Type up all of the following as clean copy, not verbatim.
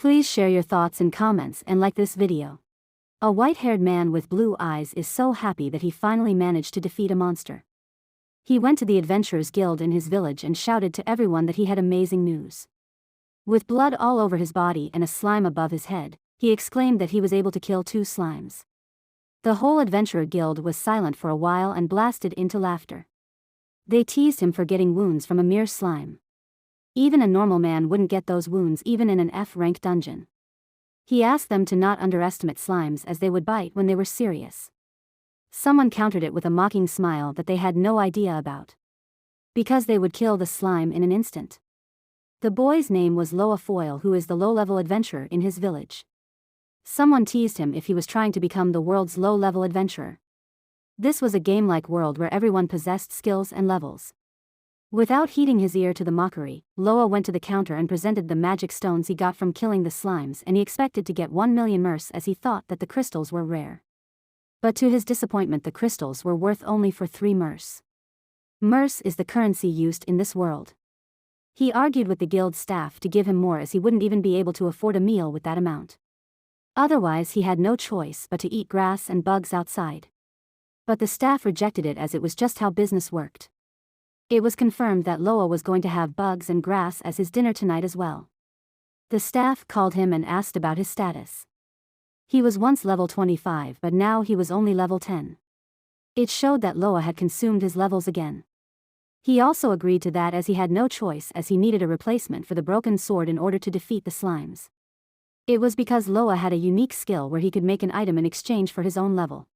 Please share your thoughts in comments and like this video. A white-haired man with blue eyes is so happy that he finally managed to defeat a monster. He went to the Adventurers Guild in his village and shouted to everyone that he had amazing news. With blood all over his body and a slime above his head, he exclaimed that he was able to kill 2 slimes. The whole Adventurer Guild was silent for a while and blasted into laughter. They teased him for getting wounds from a mere slime. Even a normal man wouldn't get those wounds even in an F-rank dungeon. He asked them to not underestimate slimes as they would bite when they were serious. Someone countered it with a mocking smile that they had no idea about. Because they would kill the slime in an instant. The boy's name was Loa Foil, who is the low-level adventurer in his village. Someone teased him if he was trying to become the world's low-level adventurer. This was a game-like world where everyone possessed skills and levels. Without heeding his ear to the mockery, Loa went to the counter and presented the magic stones he got from killing the slimes, and he expected to get 1 million mers as he thought that the crystals were rare. But to his disappointment, the crystals were worth only for 3 mers. Mers is the currency used in this world. He argued with the guild staff to give him more as he wouldn't even be able to afford a meal with that amount. Otherwise he had no choice but to eat grass and bugs outside. But the staff rejected it as it was just how business worked. It was confirmed that Loa was going to have bugs and grass as his dinner tonight as well. The staff called him and asked about his status. He was once level 25 but now he was only level 10. It showed that Loa had consumed his levels again. He also agreed to that as he had no choice as he needed a replacement for the broken sword in order to defeat the slimes. It was because Loa had a unique skill where he could make an item in exchange for his own level.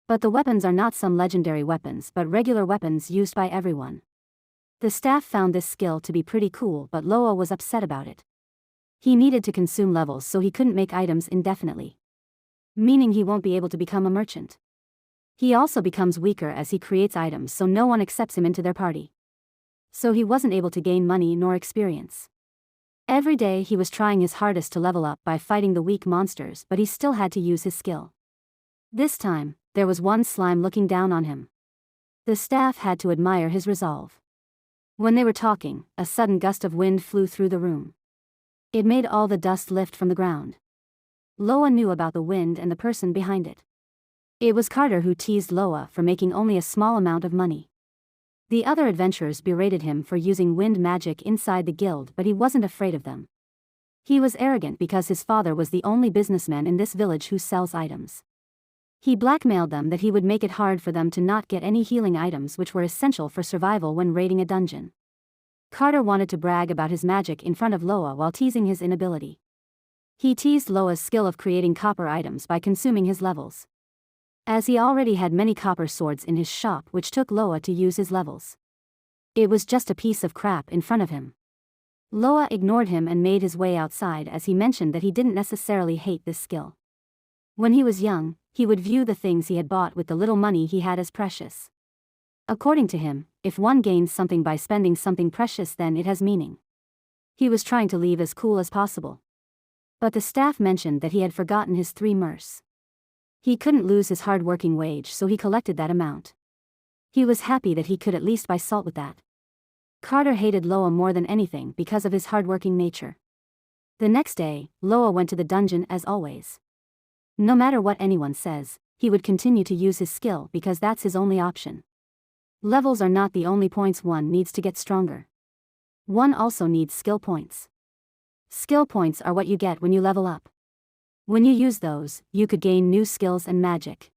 But the weapons are not some legendary weapons but regular weapons used by everyone. The staff found this skill to be pretty cool but Loa was upset about it. He needed to consume levels so he couldn't make items indefinitely. Meaning he won't be able to become a merchant. He also becomes weaker as he creates items so no one accepts him into their party. So he wasn't able to gain money nor experience. Every day he was trying his hardest to level up by fighting the weak monsters but he still had to use his skill. This time, there was one slime looking down on him. The staff had to admire his resolve. When they were talking, a sudden gust of wind flew through the room. It made all the dust lift from the ground. Loa knew about the wind and the person behind it. It was Carter who teased Loa for making only a small amount of money. The other adventurers berated him for using wind magic inside the guild but he wasn't afraid of them. He was arrogant because his father was the only businessman in this village who sells items. He blackmailed them that he would make it hard for them to not get any healing items which were essential for survival when raiding a dungeon. Carter wanted to brag about his magic in front of Loa while teasing his inability. He teased Loa's skill of creating copper items by consuming his levels. As he already had many copper swords in his shop which took Loa to use his levels. It was just a piece of crap in front of him. Loa ignored him and made his way outside as he mentioned that he didn't necessarily hate this skill. When he was young, he would view the things he had bought with the little money he had as precious. According to him, if one gains something by spending something precious then it has meaning. He was trying to leave as cool as possible. But the staff mentioned that he had forgotten his 3 mers. He couldn't lose his hard-working wage so he collected that amount. He was happy that he could at least buy salt with that. Carter hated Loa more than anything because of his hard-working nature. The next day, Loa went to the dungeon as always. No matter what anyone says, he would continue to use his skill because that's his only option. Levels are not the only points one needs to get stronger. One also needs skill points. Skill points are what you get when you level up. When you use those, you could gain new skills and magic.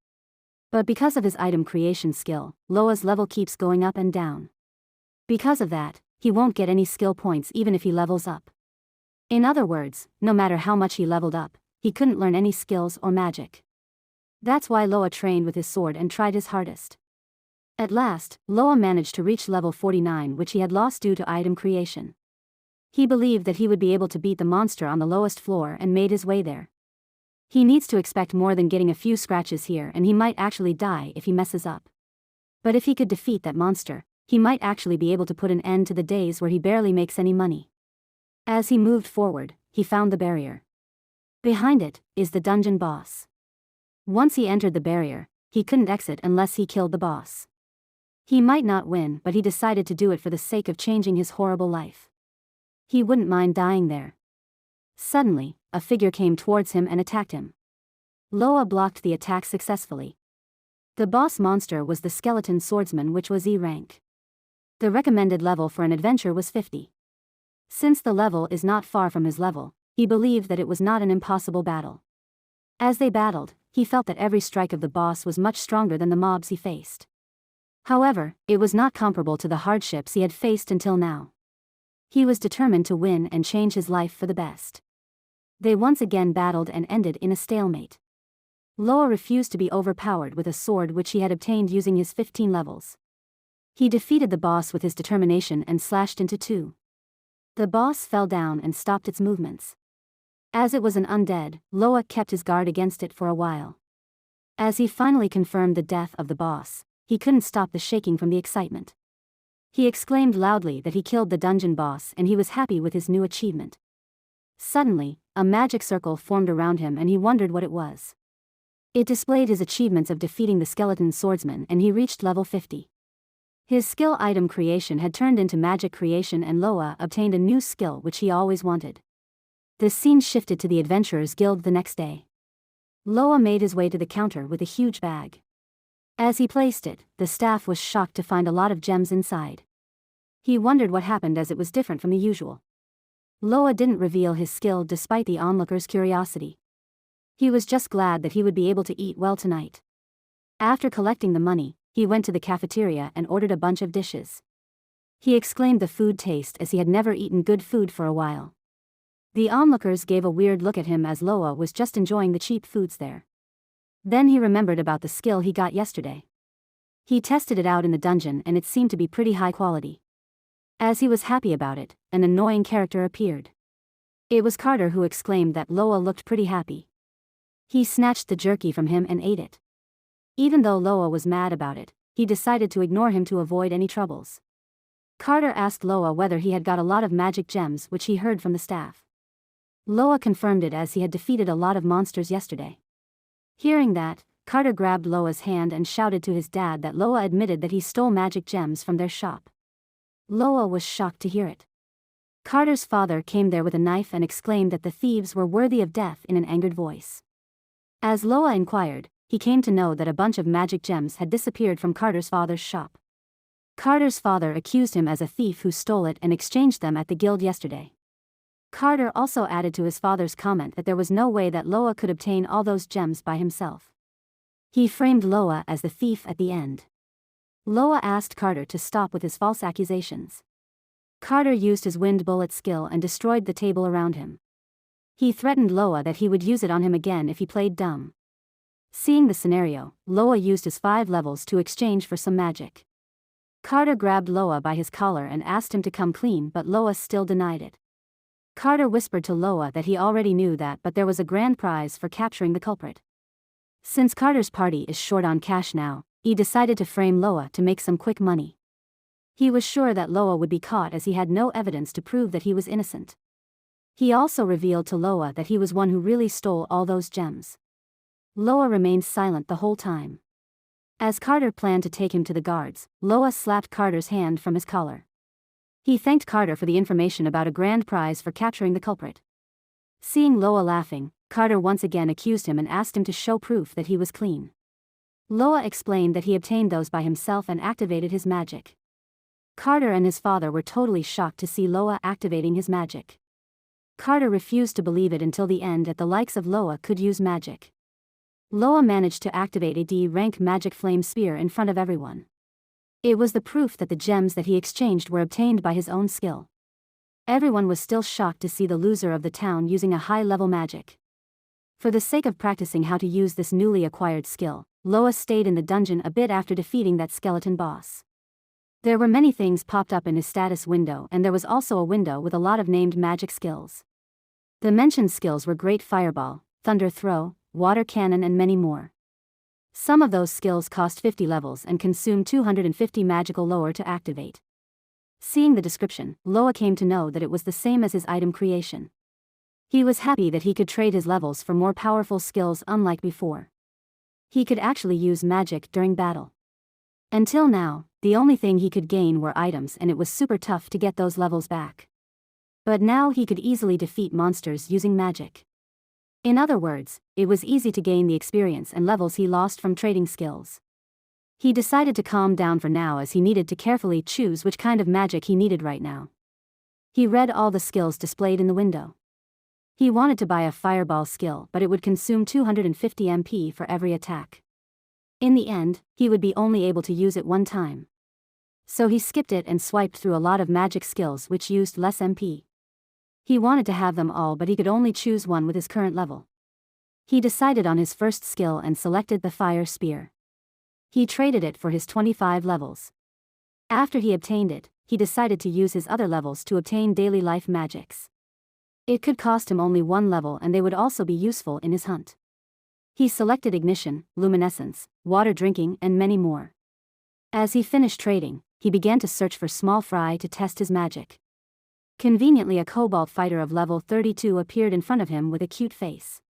But because of his item creation skill, Loa's level keeps going up and down. Because of that, he won't get any skill points even if he levels up. In other words, no matter how much he leveled up, he couldn't learn any skills or magic. That's why Loa trained with his sword and tried his hardest. At last, Loa managed to reach level 49 which he had lost due to item creation. He believed that he would be able to beat the monster on the lowest floor and made his way there. He needs to expect more than getting a few scratches here and he might actually die if he messes up. But if he could defeat that monster, he might actually be able to put an end to the days where he barely makes any money. As he moved forward, he found the barrier. Behind it is the dungeon boss. Once he entered the barrier, he couldn't exit unless he killed the boss. He might not win but he decided to do it for the sake of changing his horrible life. He wouldn't mind dying there. Suddenly, a figure came towards him and attacked him. Loa blocked the attack successfully. The boss monster was the skeleton swordsman, which was E rank. The recommended level for an adventure was 50. Since the level is not far from his level, he believed that it was not an impossible battle. As they battled, he felt that every strike of the boss was much stronger than the mobs he faced. However, it was not comparable to the hardships he had faced until now. He was determined to win and change his life for the best. They once again battled and ended in a stalemate. Loa refused to be overpowered with a sword which he had obtained using his 15 levels. He defeated the boss with his determination and slashed into two. The boss fell down and stopped its movements. As it was an undead, Loa kept his guard against it for a while. As he finally confirmed the death of the boss, he couldn't stop the shaking from the excitement. He exclaimed loudly that he killed the dungeon boss and he was happy with his new achievement. Suddenly, a magic circle formed around him and he wondered what it was. It displayed his achievements of defeating the skeleton swordsman and he reached level 50. His skill item creation had turned into magic creation and Loa obtained a new skill which he always wanted. The scene shifted to the Adventurers Guild the next day. Loa made his way to the counter with a huge bag. As he placed it, the staff was shocked to find a lot of gems inside. He wondered what happened as it was different from the usual. Loa didn't reveal his skill despite the onlookers' curiosity. He was just glad that he would be able to eat well tonight. After collecting the money, he went to the cafeteria and ordered a bunch of dishes. He exclaimed the food taste as he had never eaten good food for a while. The onlookers gave a weird look at him as Loa was just enjoying the cheap foods there. Then he remembered about the skill he got yesterday. He tested it out in the dungeon and it seemed to be pretty high quality. As he was happy about it, an annoying character appeared. It was Carter, who exclaimed that Loa looked pretty happy. He snatched the jerky from him and ate it. Even though Loa was mad about it, he decided to ignore him to avoid any troubles. Carter asked Loa whether he had got a lot of magic gems, which he heard from the staff. Loa confirmed it as he had defeated a lot of monsters yesterday. Hearing that, Carter grabbed Loa's hand and shouted to his dad that Loa admitted that he stole magic gems from their shop. Loa was shocked to hear it. Carter's father came there with a knife and exclaimed that the thieves were worthy of death in an angered voice. As Loa inquired, he came to know that a bunch of magic gems had disappeared from Carter's father's shop. Carter's father accused him as a thief who stole it and exchanged them at the guild yesterday. Carter also added to his father's comment that there was no way that Loa could obtain all those gems by himself. He framed Loa as the thief at the end. Loa asked Carter to stop with his false accusations. Carter used his wind bullet skill and destroyed the table around him. He threatened Loa that he would use it on him again if he played dumb. Seeing the scenario, Loa used his 5 levels to exchange for some magic. Carter grabbed Loa by his collar and asked him to come clean, but Loa still denied it. Carter whispered to Loa that he already knew that, but there was a grand prize for capturing the culprit. Since Carter's party is short on cash now, he decided to frame Loa to make some quick money. He was sure that Loa would be caught as he had no evidence to prove that he was innocent. He also revealed to Loa that he was one who really stole all those gems. Loa remained silent the whole time. As Carter planned to take him to the guards, Loa slapped Carter's hand from his collar. He thanked Carter for the information about a grand prize for capturing the culprit. Seeing Loa laughing, Carter once again accused him and asked him to show proof that he was clean. Loa explained that he obtained those by himself and activated his magic. Carter and his father were totally shocked to see Loa activating his magic. Carter refused to believe it until the end that the likes of Loa could use magic. Loa managed to activate a D-rank magic flame spear in front of everyone. It was the proof that the gems that he exchanged were obtained by his own skill. Everyone was still shocked to see the loser of the town using a high-level magic. For the sake of practicing how to use this newly acquired skill, Loa stayed in the dungeon a bit after defeating that skeleton boss. There were many things popped up in his status window, and there was also a window with a lot of named magic skills. The mentioned skills were Great Fireball, Thunder Throw, Water Cannon and many more. Some of those skills cost 50 levels and consumed 250 magical lore to activate. Seeing the description, Loa came to know that it was the same as his item creation. He was happy that he could trade his levels for more powerful skills unlike before. He could actually use magic during battle. Until now, the only thing he could gain were items and it was super tough to get those levels back. But now he could easily defeat monsters using magic. In other words, it was easy to gain the experience and levels he lost from trading skills. He decided to calm down for now as he needed to carefully choose which kind of magic he needed right now. He read all the skills displayed in the window. He wanted to buy a fireball skill, but it would consume 250 MP for every attack. In the end, he would be only able to use it one time. So he skipped it and swiped through a lot of magic skills which used less MP. He wanted to have them all, but he could only choose one with his current level. He decided on his first skill and selected the fire spear. He traded it for his 25 levels. After he obtained it, he decided to use his other levels to obtain daily life magics. It could cost him only one level and they would also be useful in his hunt. He selected ignition, luminescence, water drinking and many more. As he finished trading, he began to search for small fry to test his magic. Conveniently, a cobalt fighter of level 32 appeared in front of him with a cute face.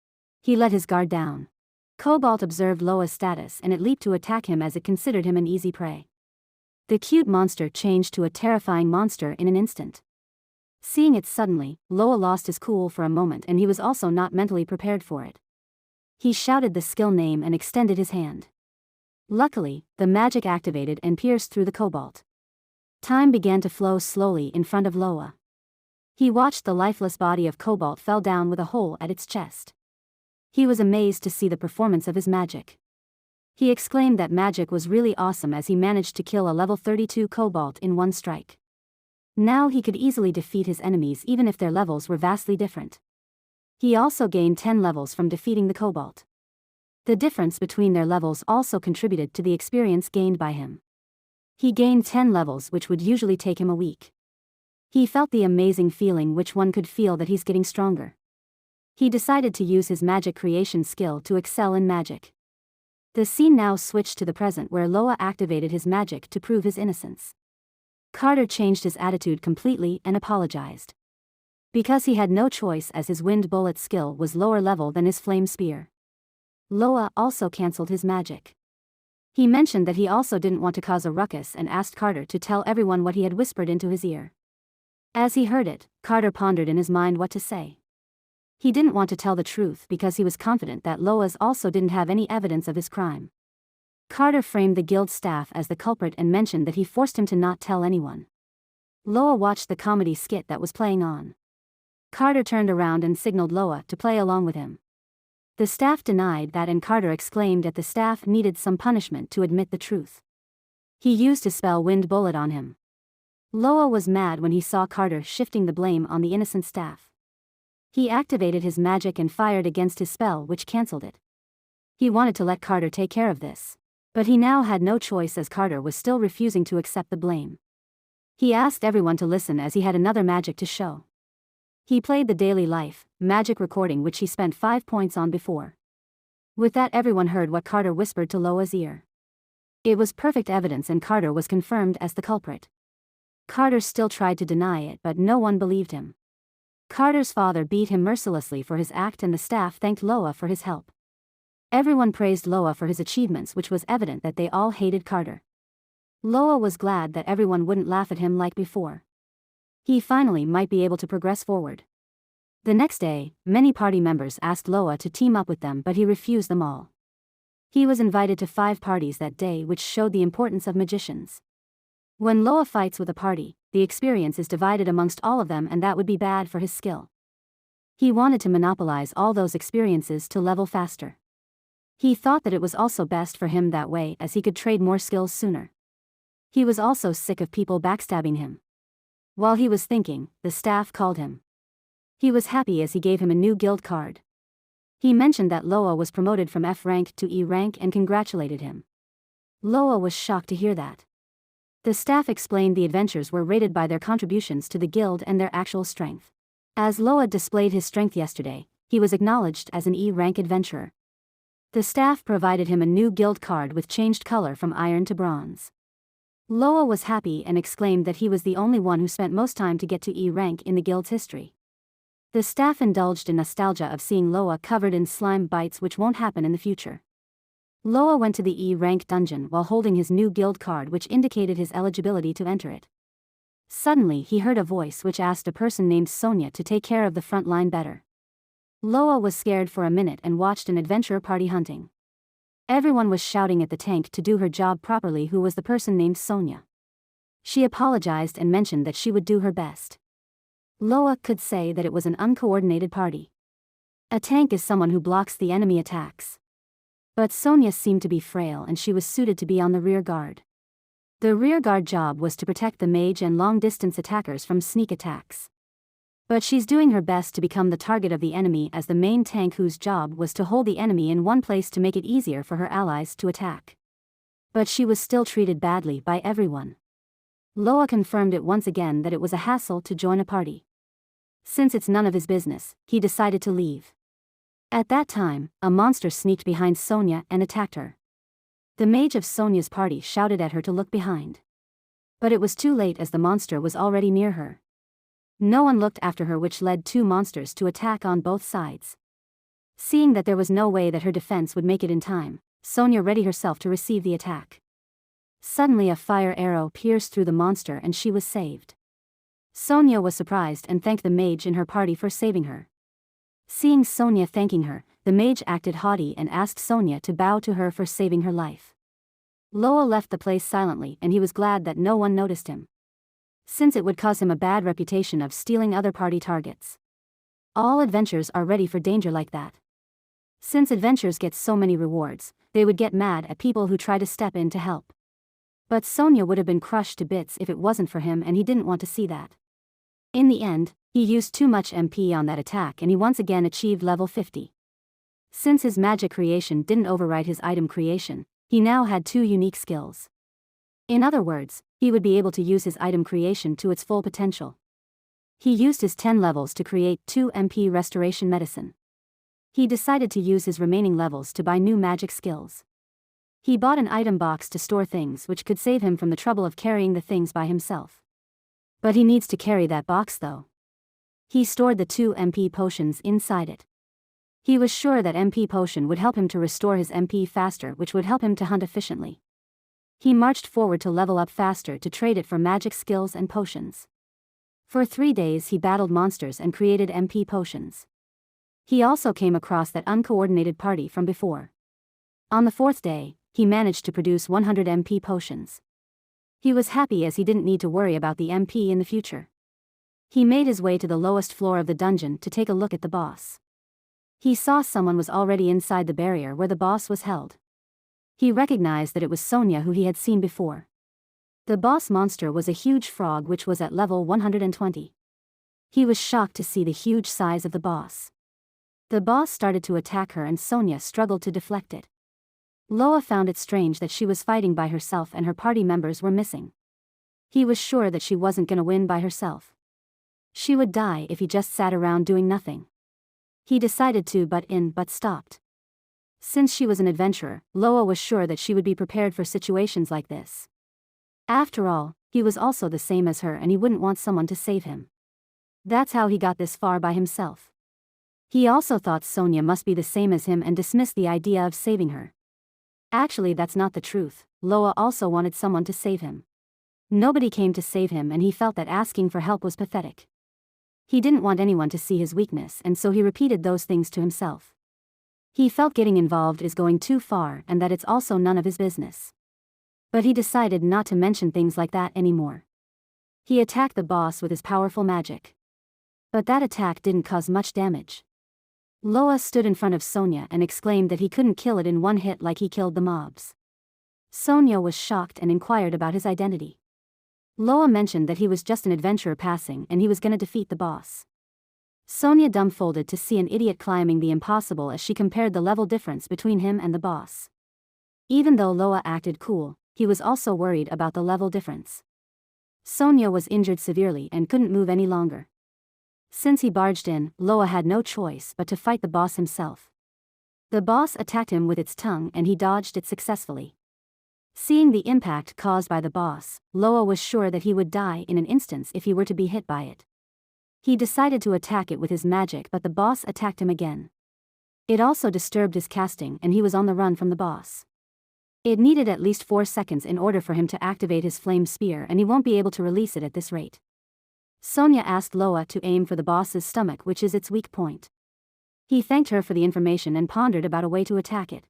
He let his guard down. Cobalt observed Loa's status and it leaped to attack him as it considered him an easy prey. The cute monster changed to a terrifying monster in an instant. Seeing it suddenly, Loa lost his cool for a moment and he was also not mentally prepared for it. He shouted the skill name and extended his hand. Luckily, the magic activated and pierced through the cobalt. Time began to flow slowly in front of Loa. He watched the lifeless body of cobalt fell down with a hole at its chest. He was amazed to see the performance of his magic. He exclaimed that magic was really awesome as he managed to kill a level 32 cobalt in one strike. Now he could easily defeat his enemies even if their levels were vastly different. He also gained 10 levels from defeating the cobalt. The difference between their levels also contributed to the experience gained by him. He gained 10 levels, which would usually take him a week. He felt the amazing feeling which one could feel that he's getting stronger. He decided to use his magic creation skill to excel in magic. The scene now switched to the present where Loa activated his magic to prove his innocence. Carter changed his attitude completely and apologized. Because he had no choice as his wind bullet skill was lower level than his flame spear. Loa also cancelled his magic. He mentioned that he also didn't want to cause a ruckus and asked Carter to tell everyone what he had whispered into his ear. As he heard it, Carter pondered in his mind what to say. He didn't want to tell the truth because he was confident that Loa's also didn't have any evidence of his crime. Carter framed the guild staff as the culprit and mentioned that he forced him to not tell anyone. Loa watched the comedy skit that was playing on. Carter turned around and signaled Loa to play along with him. The staff denied that and Carter exclaimed that the staff needed some punishment to admit the truth. He used his spell Wind Bullet on him. Loa was mad when he saw Carter shifting the blame on the innocent staff. He activated his magic and fired against his spell, which cancelled it. He wanted to let Carter take care of this. But he now had no choice as Carter was still refusing to accept the blame. He asked everyone to listen as he had another magic to show. He played the daily life magic recording which he spent 5 points on before. With that, everyone heard what Carter whispered to Loa's ear. It was perfect evidence and Carter was confirmed as the culprit. Carter still tried to deny it, but no one believed him. Carter's father beat him mercilessly for his act and the staff thanked Loa for his help. Everyone praised Loa for his achievements, which was evident that they all hated Carter. Loa was glad that everyone wouldn't laugh at him like before. He finally might be able to progress forward. The next day, many party members asked Loa to team up with them, but he refused them all. He was invited to 5 parties that day, which showed the importance of magicians. When Loa fights with a party, the experience is divided amongst all of them and that would be bad for his skill. He wanted to monopolize all those experiences to level faster. He thought that it was also best for him that way as he could trade more skills sooner. He was also sick of people backstabbing him. While he was thinking, the staff called him. He was happy as he gave him a new guild card. He mentioned that Loa was promoted from F rank to E rank and congratulated him. Loa was shocked to hear that. The staff explained the adventures were rated by their contributions to the guild and their actual strength. As Loa displayed his strength yesterday, he was acknowledged as an E rank adventurer. The staff provided him a new guild card with changed color from iron to bronze. Loa was happy and exclaimed that he was the only one who spent most time to get to E rank in the guild's history. The staff indulged in nostalgia of seeing Loa covered in slime bites, which won't happen in the future. Loa went to the E rank dungeon while holding his new guild card, which indicated his eligibility to enter it. Suddenly he heard a voice which asked a person named Sonia to take care of the front line better. Loa was scared for a minute and watched an adventurer party hunting. Everyone was shouting at the tank to do her job properly, who was the person named Sonia. She apologized and mentioned that she would do her best. Loa could say that it was an uncoordinated party. A tank is someone who blocks the enemy attacks. But Sonia seemed to be frail and she was suited to be on the rear guard. The rear guard job was to protect the mage and long-distance attackers from sneak attacks. But she's doing her best to become the target of the enemy as the main tank, whose job was to hold the enemy in one place to make it easier for her allies to attack. But she was still treated badly by everyone. Loa confirmed it once again that it was a hassle to join a party. Since it's none of his business, he decided to leave. At that time, a monster sneaked behind Sonia and attacked her. The mage of Sonia's party shouted at her to look behind. But it was too late as the monster was already near her. No one looked after her, which led two monsters to attack on both sides. Seeing that there was no way that her defense would make it in time, Sonia readied herself to receive the attack. Suddenly a fire arrow pierced through the monster and she was saved. Sonia was surprised and thanked the mage in her party for saving her. Seeing Sonia thanking her, the mage acted haughty and asked Sonia to bow to her for saving her life. Loa left the place silently and he was glad that no one noticed him, since it would cause him a bad reputation of stealing other party targets. All adventurers are ready for danger like that. Since adventurers get so many rewards, they would get mad at people who try to step in to help. But Sonia would have been crushed to bits if it wasn't for him, and he didn't want to see that. In the end, he used too much MP on that attack and he once again achieved level 50. Since his magic creation didn't overwrite his item creation, he now had two unique skills. In other words, he would be able to use his item creation to its full potential. He used his 10 levels to create 2 MP restoration medicine. He decided to use his remaining levels to buy new magic skills. He bought an item box to store things which could save him from the trouble of carrying the things by himself. But he needs to carry that box though. He stored the 2 MP potions inside it. He was sure that MP potion would help him to restore his MP faster, which would help him to hunt efficiently. He marched forward to level up faster to trade it for magic skills and potions. For 3 days he battled monsters and created MP potions. He also came across that uncoordinated party from before. On the 4th day, he managed to produce 100 MP potions. He was happy as he didn't need to worry about the MP in the future. He made his way to the lowest floor of the dungeon to take a look at the boss. He saw someone was already inside the barrier where the boss was held. He recognized that it was Sonia, who he had seen before. The boss monster was a huge frog which was at level 120. He was shocked to see the huge size of the boss. The boss started to attack her and Sonia struggled to deflect it. Loa found it strange that she was fighting by herself and her party members were missing. He was sure that she wasn't gonna win by herself. She would die if he just sat around doing nothing. He decided to but stopped. Since she was an adventurer, Loa was sure that she would be prepared for situations like this. After all, he was also the same as her and he wouldn't want someone to save him. That's how he got this far by himself. He also thought Sonia must be the same as him and dismissed the idea of saving her. Actually, that's not the truth. Loa also wanted someone to save him. Nobody came to save him and he felt that asking for help was pathetic. He didn't want anyone to see his weakness and so he repeated those things to himself. He felt getting involved is going too far and that it's also none of his business. But he decided not to mention things like that anymore. He attacked the boss with his powerful magic. But that attack didn't cause much damage. Loa stood in front of Sonia and exclaimed that he couldn't kill it in one hit like he killed the mobs. Sonia was shocked and inquired about his identity. Loa mentioned that he was just an adventurer passing and he was gonna defeat the boss. Sonia dumbfounded to see an idiot climbing the impossible as she compared the level difference between him and the boss. Even though Loa acted cool, he was also worried about the level difference. Sonia was injured severely and couldn't move any longer. Since he barged in, Loa had no choice but to fight the boss himself. The boss attacked him with its tongue and he dodged it successfully. Seeing the impact caused by the boss, Loa was sure that he would die in an instant if he were to be hit by it. He decided to attack it with his magic, but the boss attacked him again. It also disturbed his casting and he was on the run from the boss. It needed at least 4 seconds in order for him to activate his flame spear, and he won't be able to release it at this rate. Sonia asked Loa to aim for the boss's stomach, which is its weak point. He thanked her for the information and pondered about a way to attack it.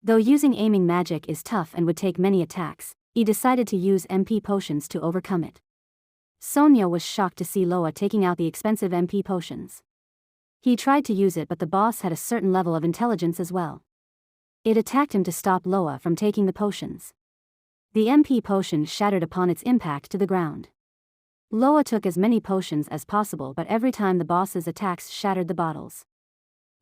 Though using aiming magic is tough and would take many attacks, he decided to use MP potions to overcome it. Sonia was shocked to see Loa taking out the expensive MP potions. He tried to use it, but the boss had a certain level of intelligence as well. It attacked him to stop Loa from taking the potions. The MP potion shattered upon its impact to the ground. Loa took as many potions as possible, but every time the boss's attacks shattered the bottles.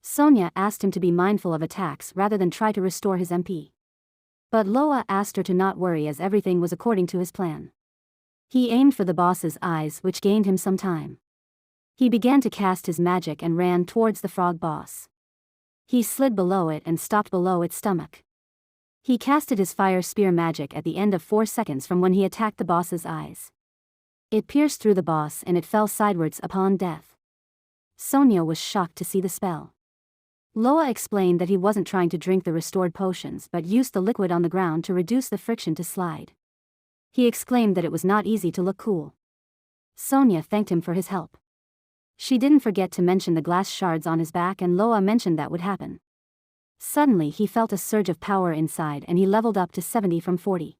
Sonia asked him to be mindful of attacks rather than try to restore his MP. But Loa asked her to not worry, as everything was according to his plan. He aimed for the boss's eyes, which gained him some time. He began to cast his magic and ran towards the frog boss. He slid below it and stopped below its stomach. He casted his fire spear magic at the end of 4 seconds from when he attacked the boss's eyes. It pierced through the boss and it fell sidewards upon death. Sonia was shocked to see the spell. Loa explained that he wasn't trying to drink the restored potions but used the liquid on the ground to reduce the friction to slide. He exclaimed that it was not easy to look cool. Sonia thanked him for his help. She didn't forget to mention the glass shards on his back, and Loa mentioned that would happen. Suddenly he felt a surge of power inside and he leveled up to 70 from 40.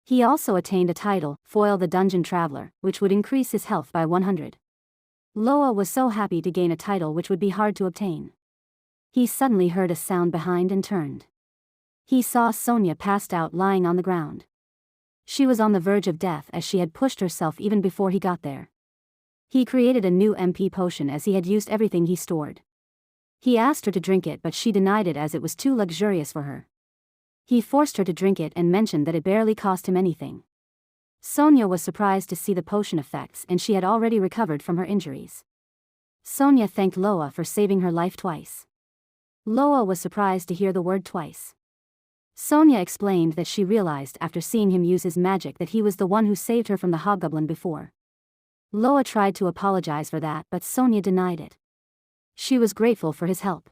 He also attained a title, Foil the Dungeon Traveler, which would increase his health by 100. Loa was so happy to gain a title which would be hard to obtain. He suddenly heard a sound behind and turned. He saw Sonia passed out lying on the ground. She was on the verge of death as she had pushed herself even before he got there. He created a new MP potion as he had used everything he stored. He asked her to drink it, but she denied it as it was too luxurious for her. He forced her to drink it and mentioned that it barely cost him anything. Sonia was surprised to see the potion effects, and she had already recovered from her injuries. Sonia thanked Loa for saving her life twice. Loa was surprised to hear the word twice. Sonia explained that she realized after seeing him use his magic that he was the one who saved her from the hobgoblin before. Loa tried to apologize for that, but Sonia denied it. She was grateful for his help.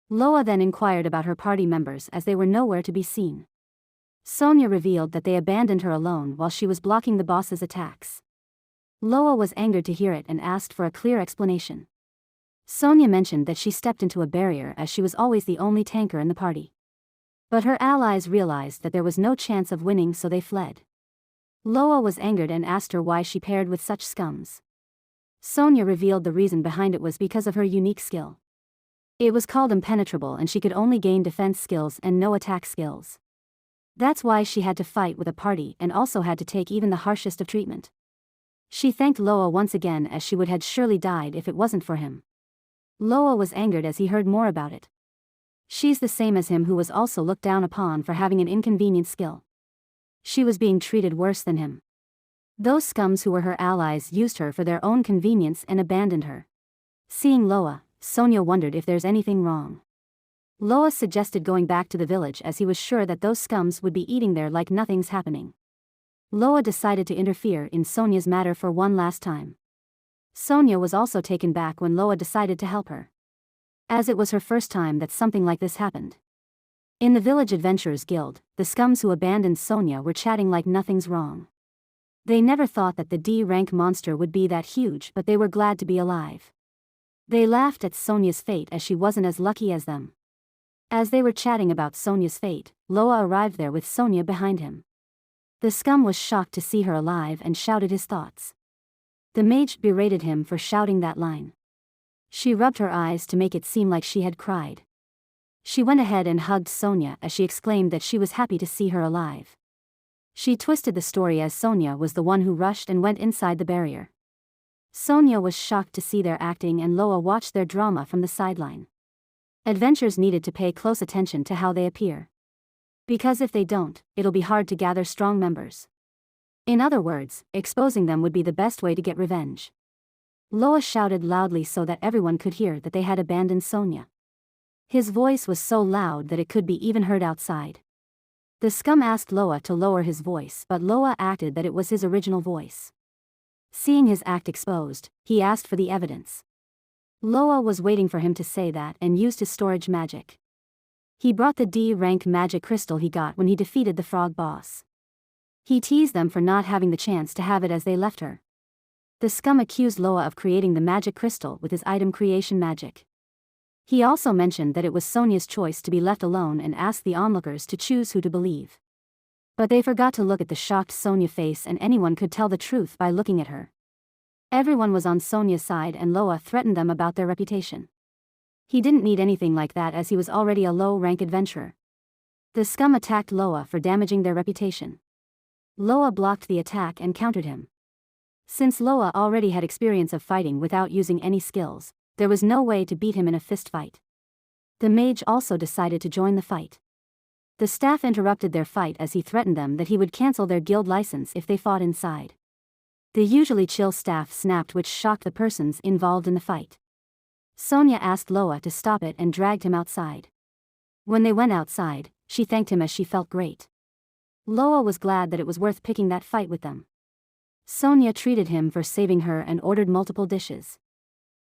Loa then inquired about her party members as they were nowhere to be seen. Sonia revealed that they abandoned her alone while she was blocking the boss's attacks. Loa was angered to hear it and asked for a clear explanation. Sonia mentioned that she stepped into a barrier as she was always the only tanker in the party. But her allies realized that there was no chance of winning, so they fled. Loa was angered and asked her why she paired with such scums. Sonia revealed the reason behind it was because of her unique skill. It was called impenetrable, and she could only gain defense skills and no attack skills. That's why she had to fight with a party and also had to take even the harshest of treatment. She thanked Loa once again as she would had surely died if it wasn't for him. Loa was angered as he heard more about it. She's the same as him, who was also looked down upon for having an inconvenient skill. She was being treated worse than him. Those scums who were her allies used her for their own convenience and abandoned her. Seeing Loa, Sonia wondered if there's anything wrong. Loa suggested going back to the village as he was sure that those scums would be eating there like nothing's happening. Loa decided to interfere in Sonia's matter for one last time. Sonia was also taken back when Loa decided to help her, as it was her first time that something like this happened. In the Village Adventurers Guild, the scums who abandoned Sonia were chatting like nothing's wrong. They never thought that the D-rank monster would be that huge, but they were glad to be alive. They laughed at Sonia's fate as she wasn't as lucky as them. As they were chatting about Sonia's fate, Loa arrived there with Sonia behind him. The scum was shocked to see her alive and shouted his thoughts. The mage berated him for shouting that line. She rubbed her eyes to make it seem like she had cried. She went ahead and hugged Sonia as she exclaimed that she was happy to see her alive. She twisted the story as Sonia was the one who rushed and went inside the barrier. Sonia was shocked to see their acting, and Loa watched their drama from the sideline. Adventurers needed to pay close attention to how they appear. Because if they don't, it'll be hard to gather strong members. In other words, exposing them would be the best way to get revenge. Loa shouted loudly so that everyone could hear that they had abandoned Sonia. His voice was so loud that it could be even heard outside. The scum asked Loa to lower his voice, but Loa acted that it was his original voice. Seeing his act exposed, he asked for the evidence. Loa was waiting for him to say that and used his storage magic. He brought the D-rank magic crystal he got when he defeated the frog boss. He teased them for not having the chance to have it as they left her. The scum accused Loa of creating the magic crystal with his item creation magic. He also mentioned that it was Sonia's choice to be left alone and asked the onlookers to choose who to believe. But they forgot to look at the shocked Sonia face, and anyone could tell the truth by looking at her. Everyone was on Sonia's side, and Loa threatened them about their reputation. He didn't need anything like that as he was already a low-rank adventurer. The scum attacked Loa for damaging their reputation. Loa blocked the attack and countered him. Since Loa already had experience of fighting without using any skills, there was no way to beat him in a fist fight. The mage also decided to join the fight. The staff interrupted their fight as he threatened them that he would cancel their guild license if they fought inside. The usually chill staff snapped, which shocked the persons involved in the fight. Sonia asked Loa to stop it and dragged him outside. When they went outside, she thanked him as she felt great. Loa was glad that it was worth picking that fight with them. Sonia treated him for saving her and ordered multiple dishes.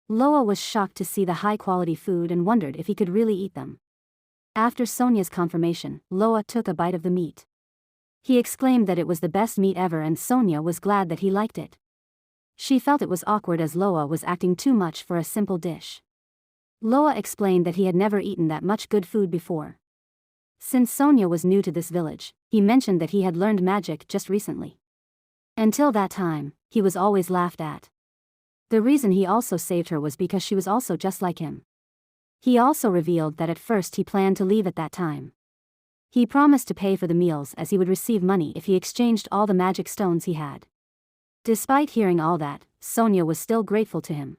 Loa was shocked to see the high-quality food and wondered if he could really eat them. After Sonia's confirmation, Loa took a bite of the meat. He exclaimed that it was the best meat ever, and Sonia was glad that he liked it. She felt it was awkward as Loa was acting too much for a simple dish. Loa explained that he had never eaten that much good food before. Since Sonia was new to this village, he mentioned that he had learned magic just recently. Until that time, he was always laughed at. The reason he also saved her was because she was also just like him. He also revealed that at first he planned to leave at that time. He promised to pay for the meals as he would receive money if he exchanged all the magic stones he had. Despite hearing all that, Sonia was still grateful to him.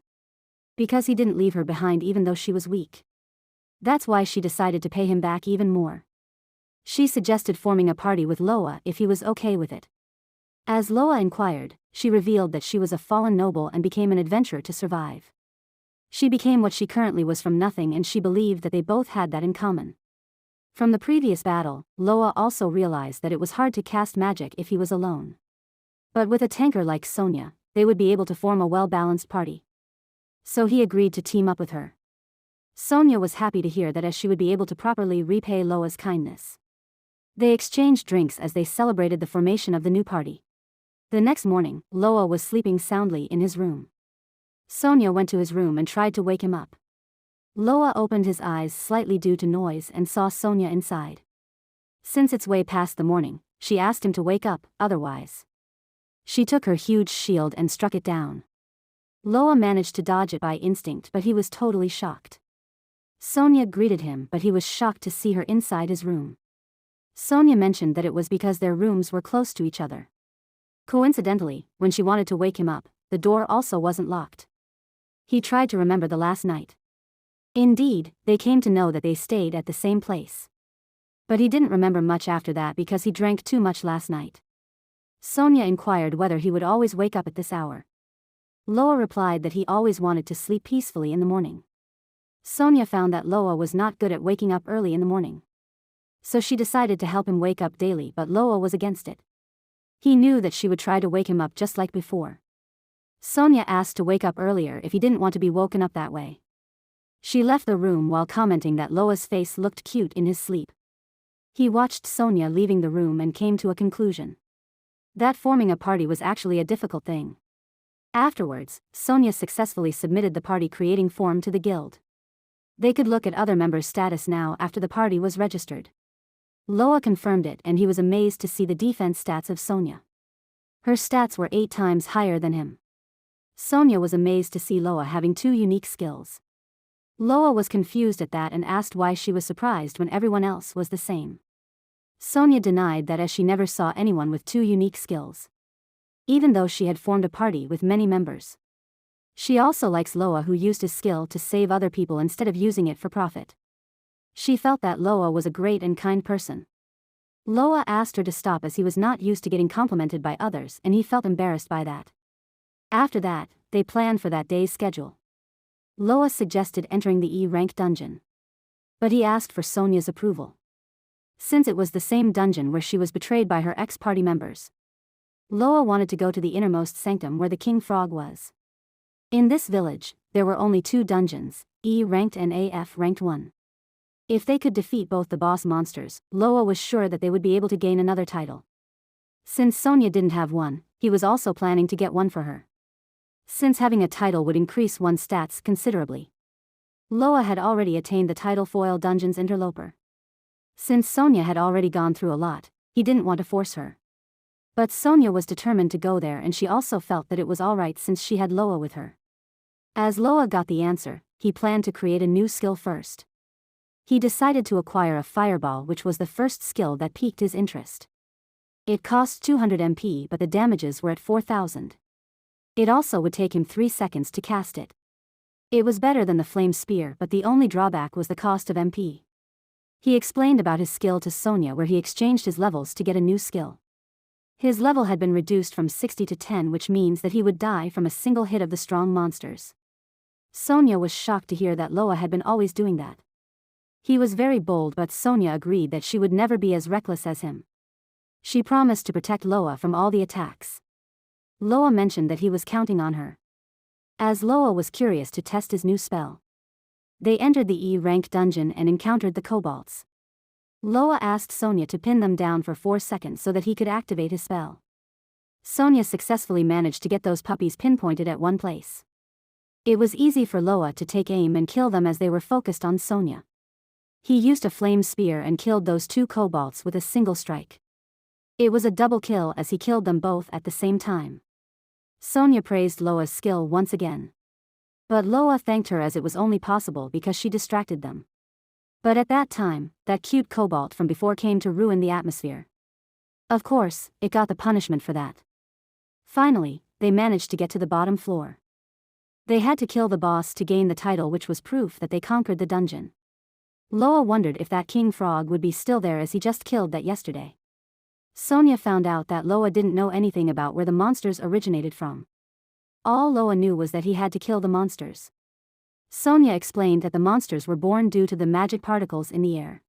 Because he didn't leave her behind even though she was weak. That's why she decided to pay him back even more. She suggested forming a party with Loa if he was okay with it. As Loa inquired, she revealed that she was a fallen noble and became an adventurer to survive. She became what she currently was from nothing, and she believed that they both had that in common. From the previous battle, Loa also realized that it was hard to cast magic if he was alone. But with a tanker like Sonia, they would be able to form a well-balanced party. So he agreed to team up with her. Sonia was happy to hear that, as she would be able to properly repay Loa's kindness. They exchanged drinks as they celebrated the formation of the new party. The next morning, Loa was sleeping soundly in his room. Sonia went to his room and tried to wake him up. Loa opened his eyes slightly due to noise and saw Sonia inside. Since it's way past the morning, she asked him to wake up, otherwise. She took her huge shield and struck it down. Loa managed to dodge it by instinct, but he was totally shocked. Sonia greeted him, but he was shocked to see her inside his room. Sonia mentioned that it was because their rooms were close to each other. Coincidentally, when she wanted to wake him up, the door also wasn't locked. He tried to remember the last night. Indeed, they came to know that they stayed at the same place. But he didn't remember much after that because he drank too much last night. Sonia inquired whether he would always wake up at this hour. Loa replied that he always wanted to sleep peacefully in the morning. Sonia found that Loa was not good at waking up early in the morning. So she decided to help him wake up daily, but Loa was against it. He knew that she would try to wake him up just like before. Sonia asked to wake up earlier if he didn't want to be woken up that way. She left the room while commenting that Loa's face looked cute in his sleep. He watched Sonia leaving the room and came to a conclusion. That forming a party was actually a difficult thing. Afterwards, Sonia successfully submitted the party creating form to the guild. They could look at other members' status now after the party was registered. Loa confirmed it, and he was amazed to see the defense stats of Sonia. Her stats were 8 times higher than him. Sonia was amazed to see Loa having 2 unique skills. Loa was confused at that and asked why she was surprised when everyone else was the same. Sonia denied that, as she never saw anyone with 2 unique skills. Even though she had formed a party with many members. She also likes Loa, who used his skill to save other people instead of using it for profit. She felt that Loa was a great and kind person. Loa asked her to stop as he was not used to getting complimented by others, and he felt embarrassed by that. After that, they planned for that day's schedule. Loa suggested entering the E-rank dungeon. But he asked for Sonia's approval. Since it was the same dungeon where she was betrayed by her ex-party members. Loa wanted to go to the innermost sanctum where the King Frog was. In this village, there were only 2 dungeons, E-ranked and AF-ranked 1. If they could defeat both the boss monsters, Loa was sure that they would be able to gain another title. Since Sonia didn't have one, he was also planning to get one for her. Since having a title would increase one's stats considerably. Loa had already attained the title Foil Dungeons Interloper. Since Sonia had already gone through a lot, he didn't want to force her. But Sonia was determined to go there, and she also felt that it was alright since she had Loa with her. As Loa got the answer, he planned to create a new skill first. He decided to acquire a fireball, which was the first skill that piqued his interest. It cost 200 MP, but the damages were at 4,000. It also would take him 3 seconds to cast it. It was better than the flame spear, but the only drawback was the cost of MP. He explained about his skill to Sonia, where he exchanged his levels to get a new skill. His level had been reduced from 60 to 10, which means that he would die from a single hit of the strong monsters. Sonia was shocked to hear that Loa had been always doing that. He was very bold, but Sonia agreed that she would never be as reckless as him. She promised to protect Loa from all the attacks. Loa mentioned that he was counting on her. As Loa was curious to test his new spell, they entered the E-rank dungeon and encountered the kobolds. Loa asked Sonia to pin them down for 4 seconds so that he could activate his spell. Sonia successfully managed to get those puppies pinpointed at one place. It was easy for Loa to take aim and kill them as they were focused on Sonia. He used a flame spear and killed those 2 kobolds with a single strike. It was a double kill as he killed them both at the same time. Sonia praised Loa's skill once again. But Loa thanked her as it was only possible because she distracted them. But at that time, that cute kobold from before came to ruin the atmosphere. Of course, it got the punishment for that. Finally, they managed to get to the bottom floor. They had to kill the boss to gain the title, which was proof that they conquered the dungeon. Loa wondered if that King Frog would be still there, as he just killed that yesterday. Sonia found out that Loa didn't know anything about where the monsters originated from. All Loa knew was that he had to kill the monsters. Sonia explained that the monsters were born due to the magic particles in the air.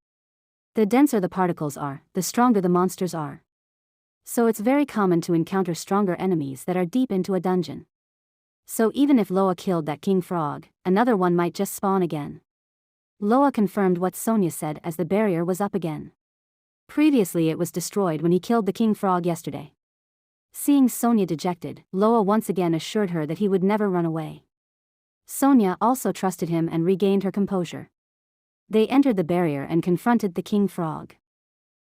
The denser the particles are, the stronger the monsters are. So it's very common to encounter stronger enemies that are deep into a dungeon. So even if Loa killed that King Frog, another one might just spawn again. Loa confirmed what Sonia said as the barrier was up again. Previously it was destroyed when he killed the King Frog yesterday. Seeing Sonia dejected, Loa once again assured her that he would never run away. Sonia also trusted him and regained her composure. They entered the barrier and confronted the King Frog.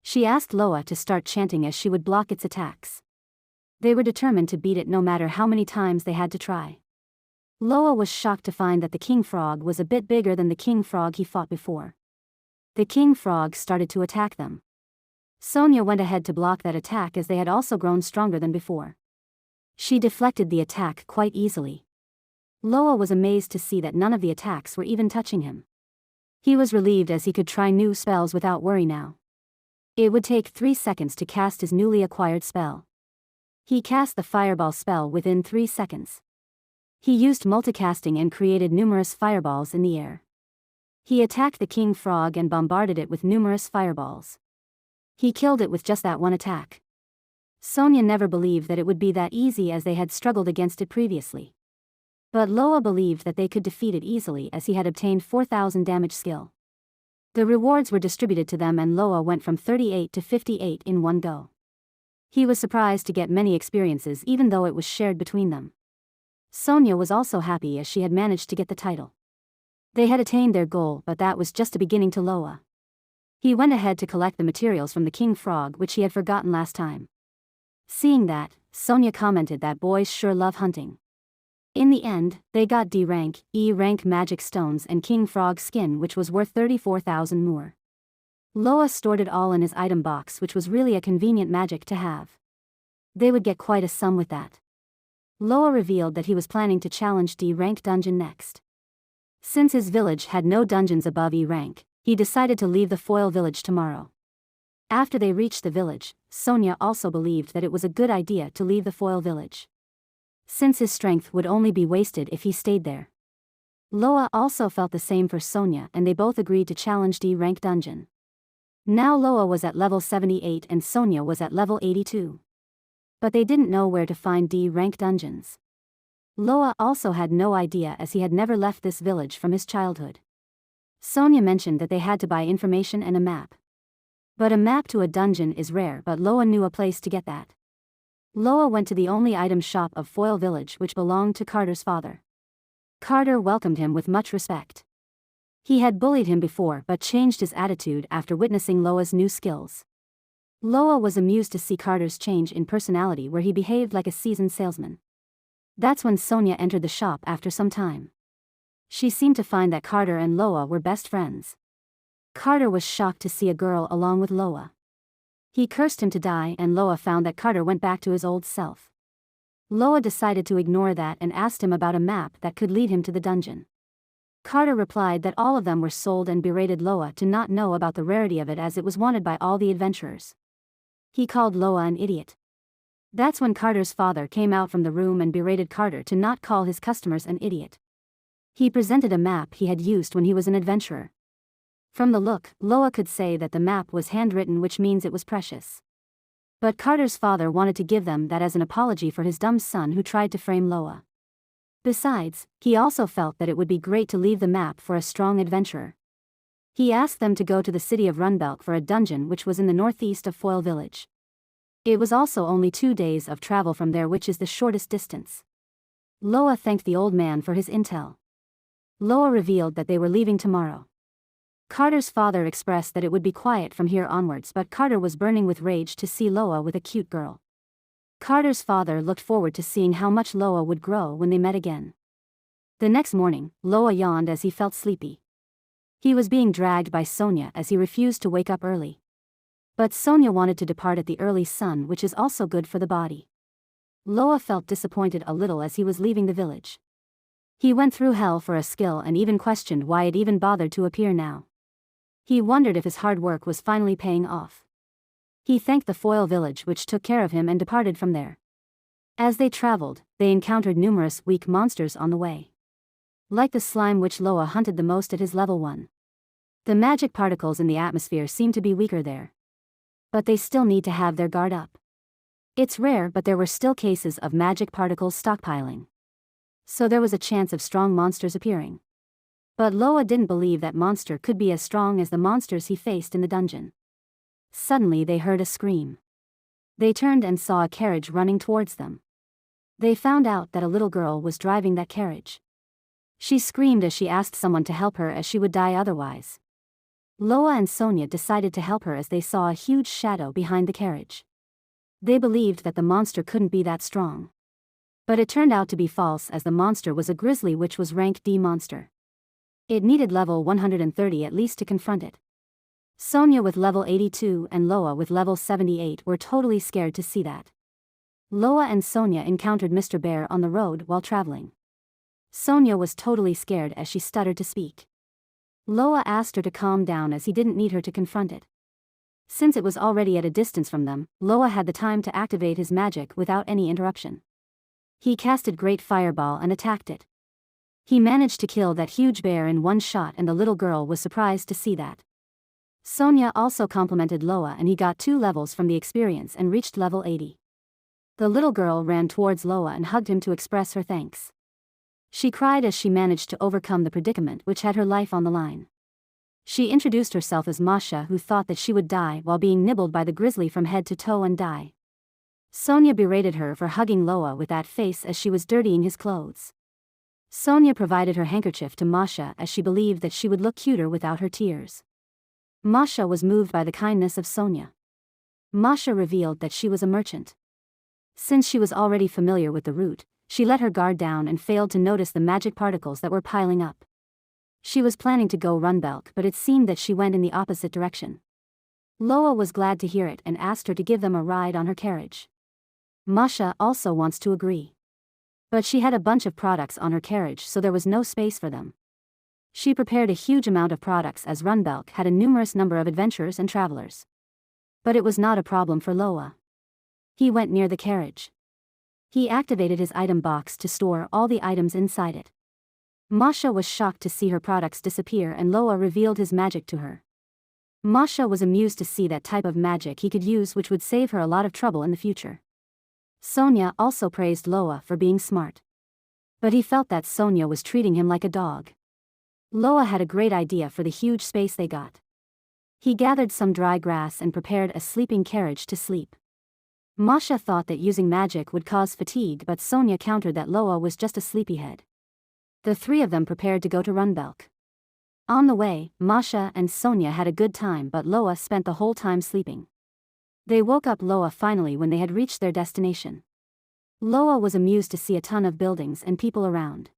She asked Loa to start chanting as she would block its attacks. They were determined to beat it no matter how many times they had to try. Loa was shocked to find that the King Frog was a bit bigger than the King Frog he fought before. The King Frog started to attack them. Sonia went ahead to block that attack as they had also grown stronger than before. She deflected the attack quite easily. Loa was amazed to see that none of the attacks were even touching him. He was relieved as he could try new spells without worry now. It would take 3 seconds to cast his newly acquired spell. He cast the fireball spell within 3 seconds. He used multicasting and created numerous fireballs in the air. He attacked the King Frog and bombarded it with numerous fireballs. He killed it with just that one attack. Sonia never believed that it would be that easy as they had struggled against it previously. But Loa believed that they could defeat it easily as he had obtained 4,000 damage skill. The rewards were distributed to them and Loa went from 38 to 58 in one go. He was surprised to get many experiences even though it was shared between them. Sonia was also happy as she had managed to get the title. They had attained their goal, but that was just a beginning to Loa. He went ahead to collect the materials from the King Frog, which he had forgotten last time. Seeing that, Sonia commented that boys sure love hunting. In the end, they got D rank, E rank magic stones and King Frog skin, which was worth 34,000 more. Loa stored it all in his item box, which was really a convenient magic to have. They would get quite a sum with that. Loa revealed that he was planning to challenge D rank dungeon next. Since his village had no dungeons above E rank, he decided to leave the Foil village tomorrow. After they reached the village, Sonia also believed that it was a good idea to leave the Foil village, since his strength would only be wasted if he stayed there. Loa also felt the same for Sonia and they both agreed to challenge D rank dungeon. Now Loa was at level 78 and Sonia was at level 82. But they didn't know where to find D rank dungeons. Loa also had no idea as he had never left this village from his childhood. Sonia mentioned that they had to buy information and a map. But a map to a dungeon is rare, but Loa knew a place to get that. Loa went to the only item shop of Foil Village, which belonged to Carter's father. Carter welcomed him with much respect. He had bullied him before but changed his attitude after witnessing Loa's new skills. Loa was amused to see Carter's change in personality, where he behaved like a seasoned salesman. That's when Sonia entered the shop after some time. She seemed to find that Carter and Loa were best friends. Carter was shocked to see a girl along with Loa. He cursed him to die, and Loa found that Carter went back to his old self. Loa decided to ignore that and asked him about a map that could lead him to the dungeon. Carter replied that all of them were sold and berated Loa to not know about the rarity of it, as it was wanted by all the adventurers. He called Loa an idiot. That's when Carter's father came out from the room and berated Carter to not call his customers an idiot. He presented a map he had used when he was an adventurer. From the look, Loa could say that the map was handwritten, which means it was precious. But Carter's father wanted to give them that as an apology for his dumb son who tried to frame Loa. Besides, he also felt that it would be great to leave the map for a strong adventurer. He asked them to go to the city of Run Bel for a dungeon which was in the northeast of Foil Village. It was also only 2 days of travel from there, which is the shortest distance. Loa thanked the old man for his intel. Loa revealed that they were leaving tomorrow. Carter's father expressed that it would be quiet from here onwards, but Carter was burning with rage to see Loa with a cute girl. Carter's father looked forward to seeing how much Loa would grow when they met again. The next morning, Loa yawned as he felt sleepy. He was being dragged by Sonia as he refused to wake up early. But Sonia wanted to depart at the early sun, which is also good for the body. Loa felt disappointed a little as he was leaving the village. He went through hell for a skill and even questioned why it even bothered to appear now. He wondered if his hard work was finally paying off. He thanked the Foil Village, which took care of him, and departed from there. As they traveled, they encountered numerous weak monsters on the way. Like the slime which Loa hunted the most at his level 1. The magic particles in the atmosphere seem to be weaker there. But they still need to have their guard up. It's rare, but there were still cases of magic particles stockpiling. So there was a chance of strong monsters appearing. But Loa didn't believe that monster could be as strong as the monsters he faced in the dungeon. Suddenly they heard a scream. They turned and saw a carriage running towards them. They found out that a little girl was driving that carriage. She screamed as she asked someone to help her, as she would die otherwise. Loa and Sonia decided to help her as they saw a huge shadow behind the carriage. They believed that the monster couldn't be that strong. But it turned out to be false, as the monster was a grizzly, which was rank D monster. It needed level 130 at least to confront it. Sonia with level 82 and Loa with level 78 were totally scared to see that. Loa and Sonia encountered Mr. Bear on the road while traveling. Sonia was totally scared as she stuttered to speak. Loa asked her to calm down as he didn't need her to confront it. Since it was already at a distance from them, Loa had the time to activate his magic without any interruption. He casted Great Fireball and attacked it. He managed to kill that huge bear in one shot, and the little girl was surprised to see that. Sonia also complimented Loa, and he got 2 levels from the experience and reached level 80. The little girl ran towards Loa and hugged him to express her thanks. She cried as she managed to overcome the predicament which had her life on the line. She introduced herself as Masha, who thought that she would die while being nibbled by the grizzly from head to toe and die. Sonia berated her for hugging Loa with that face, as she was dirtying his clothes. Sonia provided her handkerchief to Masha as she believed that she would look cuter without her tears. Masha was moved by the kindness of Sonia. Masha revealed that she was a merchant. Since she was already familiar with the route, she let her guard down and failed to notice the magic particles that were piling up. She was planning to go Run Bel, but it seemed that she went in the opposite direction. Loa was glad to hear it and asked her to give them a ride on her carriage. Masha also wants to agree. But she had a bunch of products on her carriage, so there was no space for them. She prepared a huge amount of products, as Run Bel had a numerous number of adventurers and travelers. But it was not a problem for Loa. He went near the carriage. He activated his item box to store all the items inside it. Masha was shocked to see her products disappear, and Loa revealed his magic to her. Masha was amused to see that type of magic he could use, which would save her a lot of trouble in the future. Sonia also praised Loa for being smart. But he felt that Sonia was treating him like a dog. Loa had a great idea for the huge space they got. He gathered some dry grass and prepared a sleeping carriage to sleep. Masha thought that using magic would cause fatigue, but Sonia countered that Loa was just a sleepyhead. The three of them prepared to go to Run Bel. On the way, Masha and Sonia had a good time, but Loa spent the whole time sleeping. They woke up Loa finally when they had reached their destination. Loa was amused to see a ton of buildings and people around.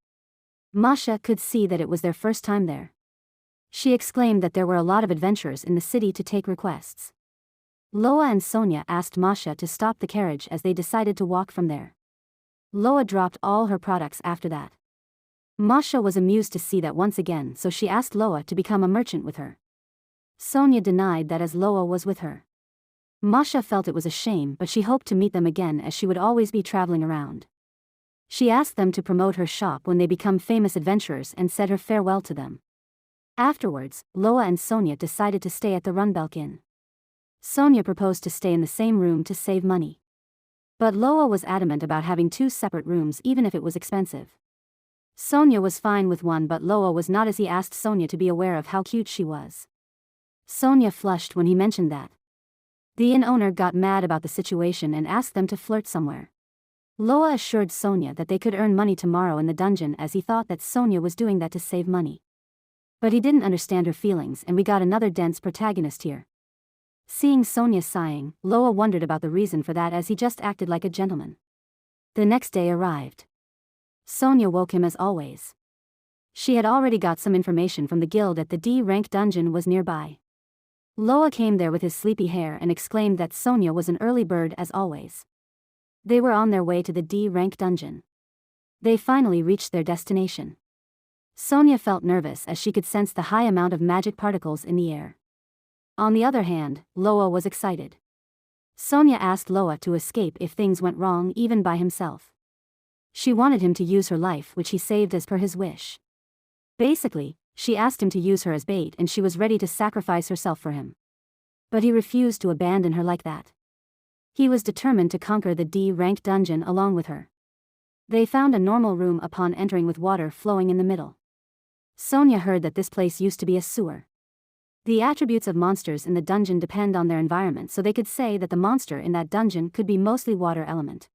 Masha could see that it was their first time there. She exclaimed that there were a lot of adventurers in the city to take requests. Loa and Sonia asked Masha to stop the carriage as they decided to walk from there. Loa dropped all her products after that. Masha was amused to see that once again, so she asked Loa to become a merchant with her. Sonia denied that as Loa was with her. Masha felt it was a shame, but she hoped to meet them again as she would always be traveling around. She asked them to promote her shop when they become famous adventurers and said her farewell to them. Afterwards, Loa and Sonia decided to stay at the Run Bel Inn. Sonia proposed to stay in the same room to save money. But Loa was adamant about having 2 separate rooms even if it was expensive. Sonia was fine with one, but Loa was not, as he asked Sonia to be aware of how cute she was. Sonia flushed when he mentioned that. The inn owner got mad about the situation and asked them to flirt somewhere. Loa assured Sonia that they could earn money tomorrow in the dungeon, as he thought that Sonia was doing that to save money. But he didn't understand her feelings, and we got another dense protagonist here. Seeing Sonia sighing, Loa wondered about the reason for that, as he just acted like a gentleman. The next day arrived. Sonia woke him as always. She had already got some information from the guild that the D-rank dungeon was nearby. Loa came there with his sleepy hair and exclaimed that Sonia was an early bird as always. They were on their way to the D-rank dungeon. They finally reached their destination. Sonia felt nervous as she could sense the high amount of magic particles in the air. On the other hand, Loa was excited. Sonia asked Loa to escape if things went wrong, even by himself. She wanted him to use her life, which he saved as per his wish. Basically, she asked him to use her as bait, and she was ready to sacrifice herself for him. But he refused to abandon her like that. He was determined to conquer the D-rank dungeon along with her. They found a normal room upon entering with water flowing in the middle. Sonia heard that this place used to be a sewer. The attributes of monsters in the dungeon depend on their environment, so they could say that the monster in that dungeon could be mostly water element.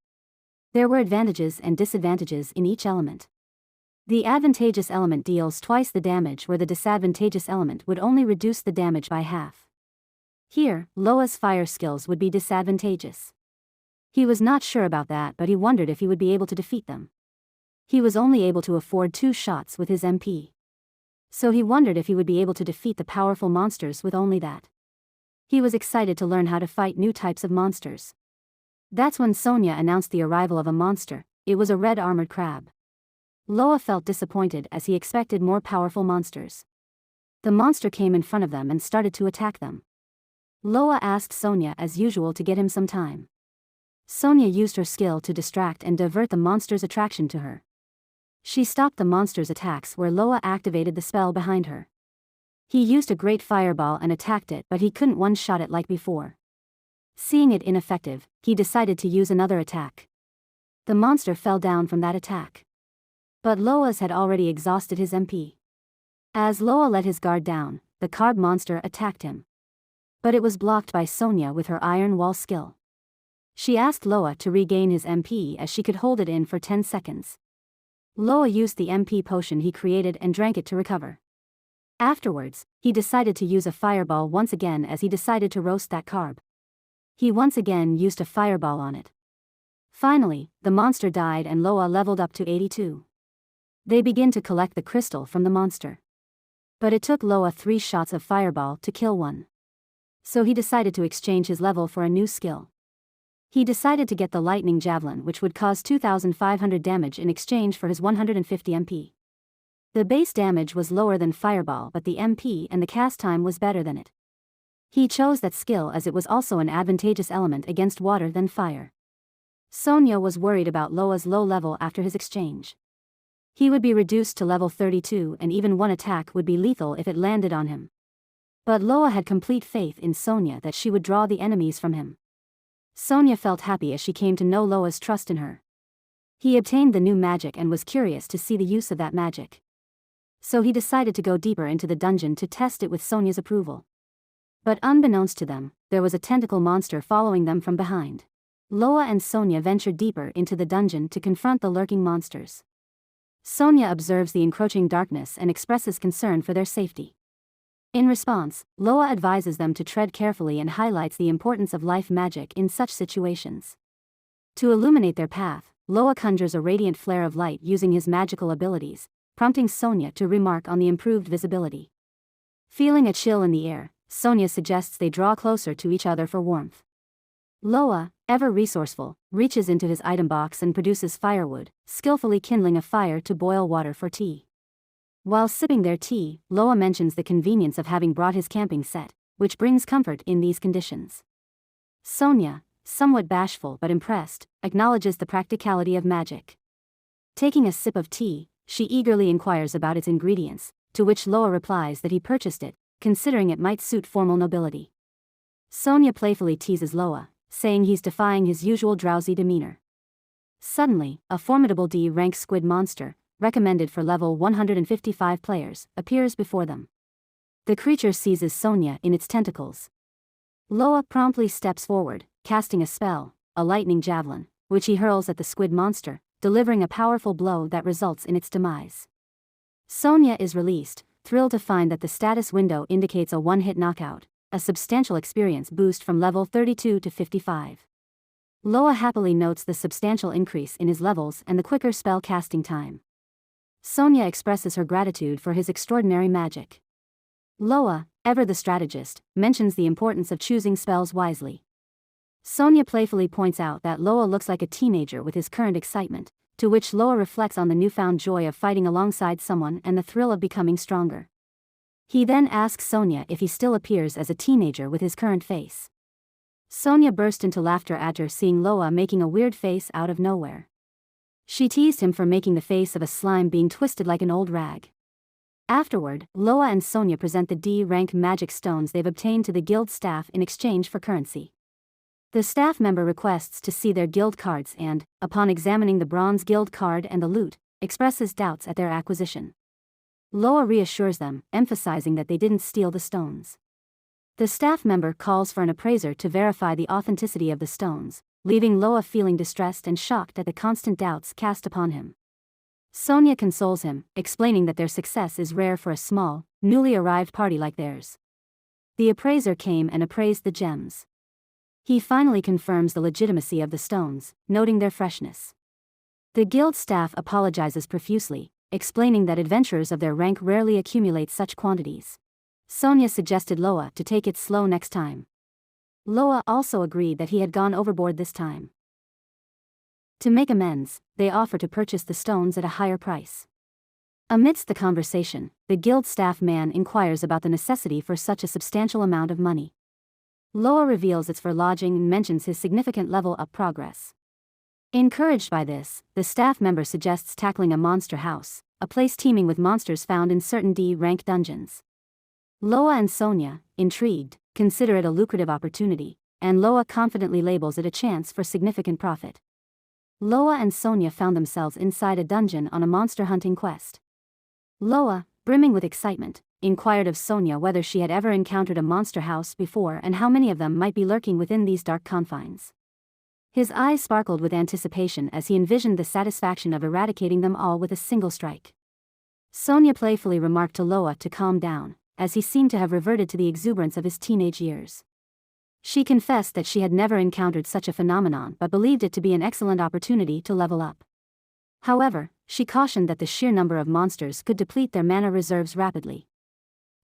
There were advantages and disadvantages in each element. The advantageous element deals twice the damage, where the disadvantageous element would only reduce the damage by half. Here, Loa's fire skills would be disadvantageous. He was not sure about that, but he wondered if he would be able to defeat them. He was only able to afford 2 shots with his MP. So he wondered if he would be able to defeat the powerful monsters with only that. He was excited to learn how to fight new types of monsters. That's when Sonia announced the arrival of a monster. It was a red armored crab. Loa felt disappointed as he expected more powerful monsters. The monster came in front of them and started to attack them. Loa asked Sonia as usual to get him some time. Sonia used her skill to distract and divert the monster's attraction to her. She stopped the monster's attacks where Loa activated the spell behind her. He used a great fireball and attacked it, but he couldn't one-shot it like before. Seeing it ineffective, he decided to use another attack. The monster fell down from that attack. But Loa's had already exhausted his MP. As Loa let his guard down, the carb monster attacked him. But it was blocked by Sonia with her iron wall skill. She asked Loa to regain his MP as she could hold it in for 10 seconds. Loa used the MP potion he created and drank it to recover. Afterwards, he decided to use a fireball once again as he decided to roast that carb. He once again used a fireball on it. Finally, the monster died and Loa leveled up to 82. They begin to collect the crystal from the monster. But it took Loa 3 shots of fireball to kill one. So he decided to exchange his level for a new skill. He decided to get the lightning javelin, which would cause 2,500 damage in exchange for his 150 MP. The base damage was lower than fireball, but the MP and the cast time was better than it. He chose that skill as it was also an advantageous element against water than fire. Sonia was worried about Loa's low level after his exchange. He would be reduced to level 32 and even one attack would be lethal if it landed on him. But Loa had complete faith in Sonia that she would draw the enemies from him. Sonia felt happy as she came to know Loa's trust in her. He obtained the new magic and was curious to see the use of that magic. So he decided to go deeper into the dungeon to test it with Sonia's approval. But unbeknownst to them, there was a tentacle monster following them from behind. Loa and Sonia ventured deeper into the dungeon to confront the lurking monsters. Sonia observes the encroaching darkness and expresses concern for their safety. In response, Loa advises them to tread carefully and highlights the importance of life magic in such situations. To illuminate their path, Loa conjures a radiant flare of light using his magical abilities, prompting Sonia to remark on the improved visibility. Feeling a chill in the air, Sonia suggests they draw closer to each other for warmth. Loa, ever resourceful, reaches into his item box and produces firewood, skillfully kindling a fire to boil water for tea. While sipping their tea, Loa mentions the convenience of having brought his camping set, which brings comfort in these conditions. Sonia, somewhat bashful but impressed, acknowledges the practicality of magic. Taking a sip of tea, she eagerly inquires about its ingredients, to which Loa replies that he purchased it, considering it might suit formal nobility. Sonia playfully teases Loa, saying he's defying his usual drowsy demeanor. Suddenly, a formidable D-rank squid monster, recommended for level 155 players, appears before them. The creature seizes Sonia in its tentacles. Loa promptly steps forward, casting a spell, a lightning javelin, which he hurls at the squid monster, delivering a powerful blow that results in its demise. Sonia is released, thrilled to find that the status window indicates a one-hit knockout, a substantial experience boost from level 32 to 55. Loa happily notes the substantial increase in his levels and the quicker spell casting time. Sonia expresses her gratitude for his extraordinary magic. Loa, ever the strategist, mentions the importance of choosing spells wisely. Sonia playfully points out that Loa looks like a teenager with his current excitement, to which Loa reflects on the newfound joy of fighting alongside someone and the thrill of becoming stronger. He then asks Sonia if he still appears as a teenager with his current face. Sonia burst into laughter after seeing Loa making a weird face out of nowhere. She teased him for making the face of a slime being twisted like an old rag. Afterward, Loa and Sonia present the D-rank magic stones they've obtained to the guild staff in exchange for currency. The staff member requests to see their guild cards and, upon examining the bronze guild card and the loot, expresses doubts at their acquisition. Loa reassures them, emphasizing that they didn't steal the stones. The staff member calls for an appraiser to verify the authenticity of the stones, leaving Loa feeling distressed and shocked at the constant doubts cast upon him. Sonia consoles him, explaining that their success is rare for a small, newly arrived party like theirs. The appraiser came and appraised the gems. He finally confirms the legitimacy of the stones, noting their freshness. The guild staff apologizes profusely, explaining that adventurers of their rank rarely accumulate such quantities. Sonia suggested Loa to take it slow next time. Loa also agreed that he had gone overboard this time. To make amends, they offer to purchase the stones at a higher price. Amidst the conversation, the guild staff man inquires about the necessity for such a substantial amount of money. Loa reveals it's for lodging and mentions his significant level-up progress. Encouraged by this, the staff member suggests tackling a monster house, a place teeming with monsters found in certain D-rank dungeons. Loa and Sonia, intrigued, consider it a lucrative opportunity, and Loa confidently labels it a chance for significant profit. Loa and Sonia found themselves inside a dungeon on a monster hunting quest. Loa, brimming with excitement, inquired of Sonia whether she had ever encountered a monster house before and how many of them might be lurking within these dark confines. His eyes sparkled with anticipation as he envisioned the satisfaction of eradicating them all with a single strike. Sonia playfully remarked to Loa to calm down, as he seemed to have reverted to the exuberance of his teenage years. She confessed that she had never encountered such a phenomenon but believed it to be an excellent opportunity to level up. However, she cautioned that the sheer number of monsters could deplete their mana reserves rapidly.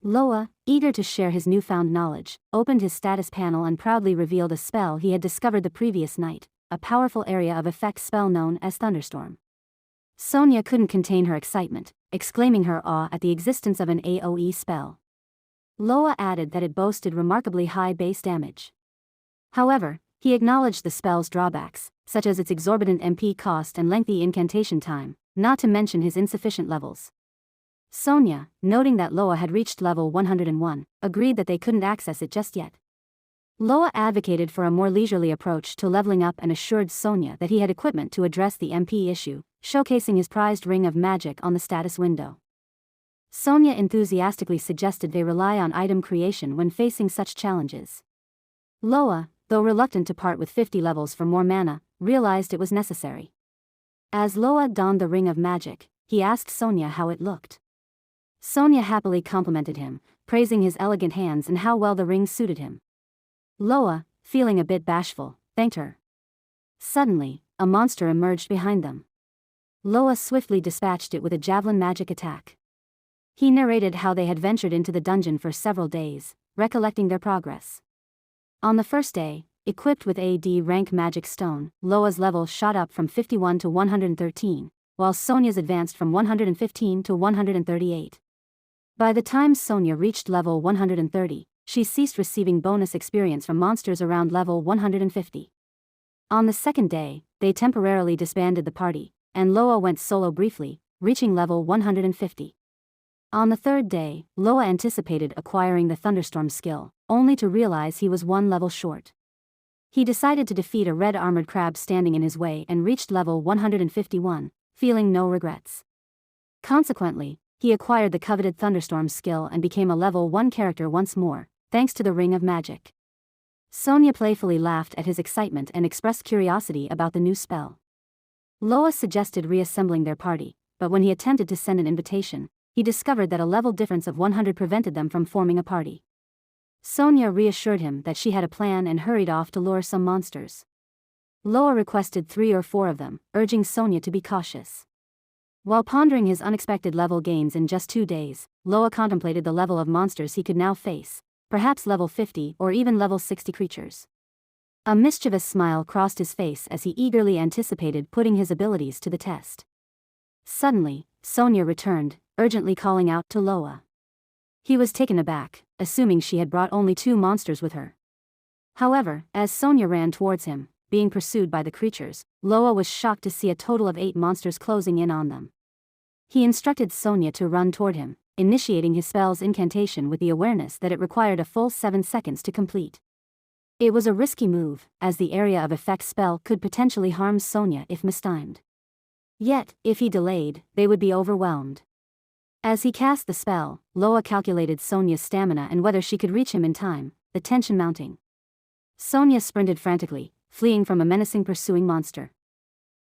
Loa, eager to share his newfound knowledge, opened his status panel and proudly revealed a spell he had discovered the previous night, a powerful area of effect spell known as Thunderstorm. Sonia couldn't contain her excitement, exclaiming her awe at the existence of an AoE spell. Loa added that it boasted remarkably high base damage. However, he acknowledged the spell's drawbacks, such as its exorbitant MP cost and lengthy incantation time, not to mention his insufficient levels. Sonia, noting that Loa had reached level 101, agreed that they couldn't access it just yet. Loa advocated for a more leisurely approach to leveling up and assured Sonia that he had equipment to address the MP issue, showcasing his prized ring of magic on the status window. Sonia enthusiastically suggested they rely on item creation when facing such challenges. Loa, though reluctant to part with 50 levels for more mana, realized it was necessary. As Loa donned the Ring of Magic, he asked Sonia how it looked. Sonia happily complimented him, praising his elegant hands and how well the ring suited him. Loa, feeling a bit bashful, thanked her. Suddenly, a monster emerged behind them. Loa swiftly dispatched it with a javelin magic attack. He narrated how they had ventured into the dungeon for several days, recollecting their progress. On the first day, equipped with AD rank magic stone, Loa's level shot up from 51 to 113, while Sonia's advanced from 115 to 138. By the time Sonia reached level 130, she ceased receiving bonus experience from monsters around level 150. On the second day, they temporarily disbanded the party, and Loa went solo briefly, reaching level 150. On the third day, Loa anticipated acquiring the Thunderstorm skill, only to realize he was one level short. He decided to defeat a red armored crab standing in his way and reached level 151, feeling no regrets. Consequently, he acquired the coveted Thunderstorm skill and became a level 1 character once more, thanks to the Ring of Magic. Sonia playfully laughed at his excitement and expressed curiosity about the new spell. Loa suggested reassembling their party, but when he attempted to send an invitation, he discovered that a level difference of 100 prevented them from forming a party. Sonia reassured him that she had a plan and hurried off to lure some monsters. Loa requested 3 or 4 of them, urging Sonia to be cautious. While pondering his unexpected level gains in just 2 days, Loa contemplated the level of monsters he could now face, perhaps level 50 or even level 60 creatures. A mischievous smile crossed his face as he eagerly anticipated putting his abilities to the test. Suddenly, Sonia returned, urgently calling out to Loa. He was taken aback, assuming she had brought only 2 monsters with her. However, as Sonia ran towards him, being pursued by the creatures, Loa was shocked to see a total of 8 monsters closing in on them. He instructed Sonia to run toward him, initiating his spell's incantation with the awareness that it required a full 7 seconds to complete. It was a risky move, as the area of effect spell could potentially harm Sonia if mistimed. Yet, if he delayed, they would be overwhelmed. As he cast the spell, Loa calculated Sonia's stamina and whether she could reach him in time, the tension mounting. Sonia sprinted frantically, fleeing from a menacing pursuing monster.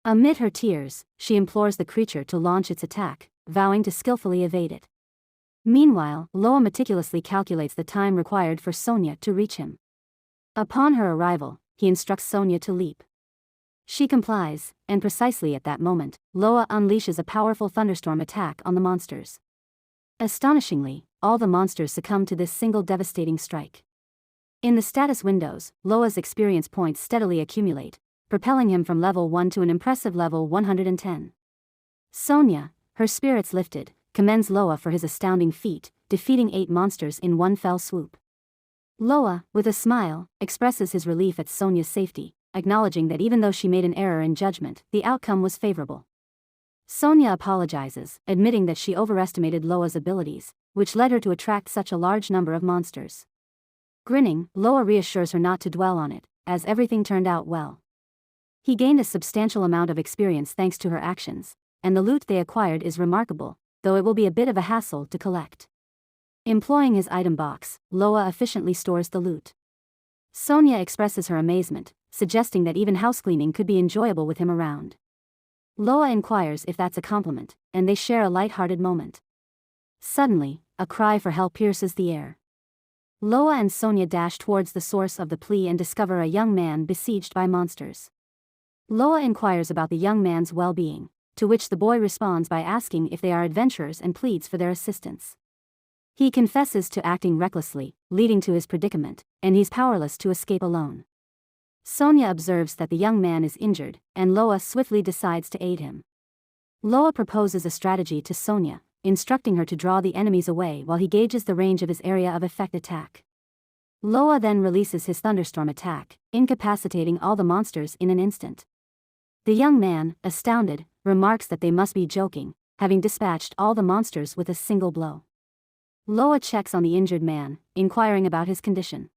Amid her tears, she implores the creature to launch its attack, vowing to skillfully evade it. Meanwhile, Loa meticulously calculates the time required for Sonia to reach him. Upon her arrival, he instructs Sonia to leap. She complies, and precisely at that moment, Loa unleashes a powerful thunderstorm attack on the monsters. Astonishingly, all the monsters succumb to this single devastating strike. In the status windows, Loa's experience points steadily accumulate, propelling him from level 1 to an impressive level 110. Sonia, her spirits lifted, commends Loa for his astounding feat, defeating 8 monsters in one fell swoop. Loa, with a smile, expresses his relief at Sonia's safety, acknowledging that even though she made an error in judgment, the outcome was favorable. Sonia apologizes, admitting that she overestimated Loa's abilities, which led her to attract such a large number of monsters. Grinning, Loa reassures her not to dwell on it, as everything turned out well. He gained a substantial amount of experience thanks to her actions, and the loot they acquired is remarkable, though it will be a bit of a hassle to collect. Employing his item box, Loa efficiently stores the loot. Sonia expresses her amazement, suggesting that even housecleaning could be enjoyable with him around. Loa inquires if that's a compliment, and they share a light-hearted moment. Suddenly, a cry for help pierces the air. Loa and Sonia dash towards the source of the plea and discover a young man besieged by monsters. Loa inquires about the young man's well-being, to which the boy responds by asking if they are adventurers and pleads for their assistance. He confesses to acting recklessly, leading to his predicament, and he's powerless to escape alone. Sonia observes that the young man is injured, and Loa swiftly decides to aid him. Loa proposes a strategy to Sonia, instructing her to draw the enemies away while he gauges the range of his area of effect attack. Loa then releases his thunderstorm attack, incapacitating all the monsters in an instant. The young man, astounded, remarks that they must be joking, having dispatched all the monsters with a single blow. Loa checks on the injured man, inquiring about his condition.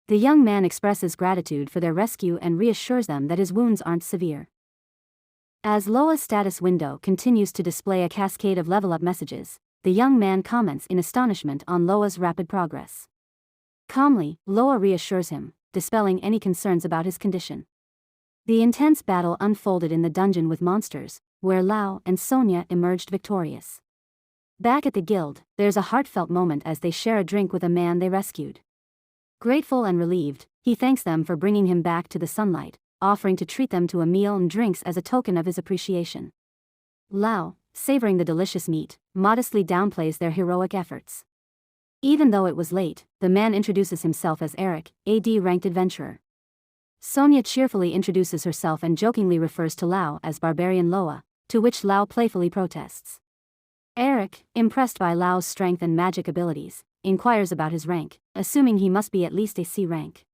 The young man expresses gratitude for their rescue and reassures them that his wounds aren't severe. As Loa's status window continues to display a cascade of level-up messages, the young man comments in astonishment on Loa's rapid progress. Calmly, Loa reassures him, dispelling any concerns about his condition. The intense battle unfolded in the dungeon with monsters, where Lao and Sonia emerged victorious. Back at the guild, there's a heartfelt moment as they share a drink with a man they rescued. Grateful and relieved, he thanks them for bringing him back to the sunlight, offering to treat them to a meal and drinks as a token of his appreciation. Lao, savoring the delicious meat, modestly downplays their heroic efforts. Even though it was late, the man introduces himself as Eric, a D-ranked adventurer. Sonia cheerfully introduces herself and jokingly refers to Lao as Barbarian Loa, to which Lao playfully protests. Eric, impressed by Lao's strength and magic abilities, inquires about his rank, assuming he must be at least a C rank.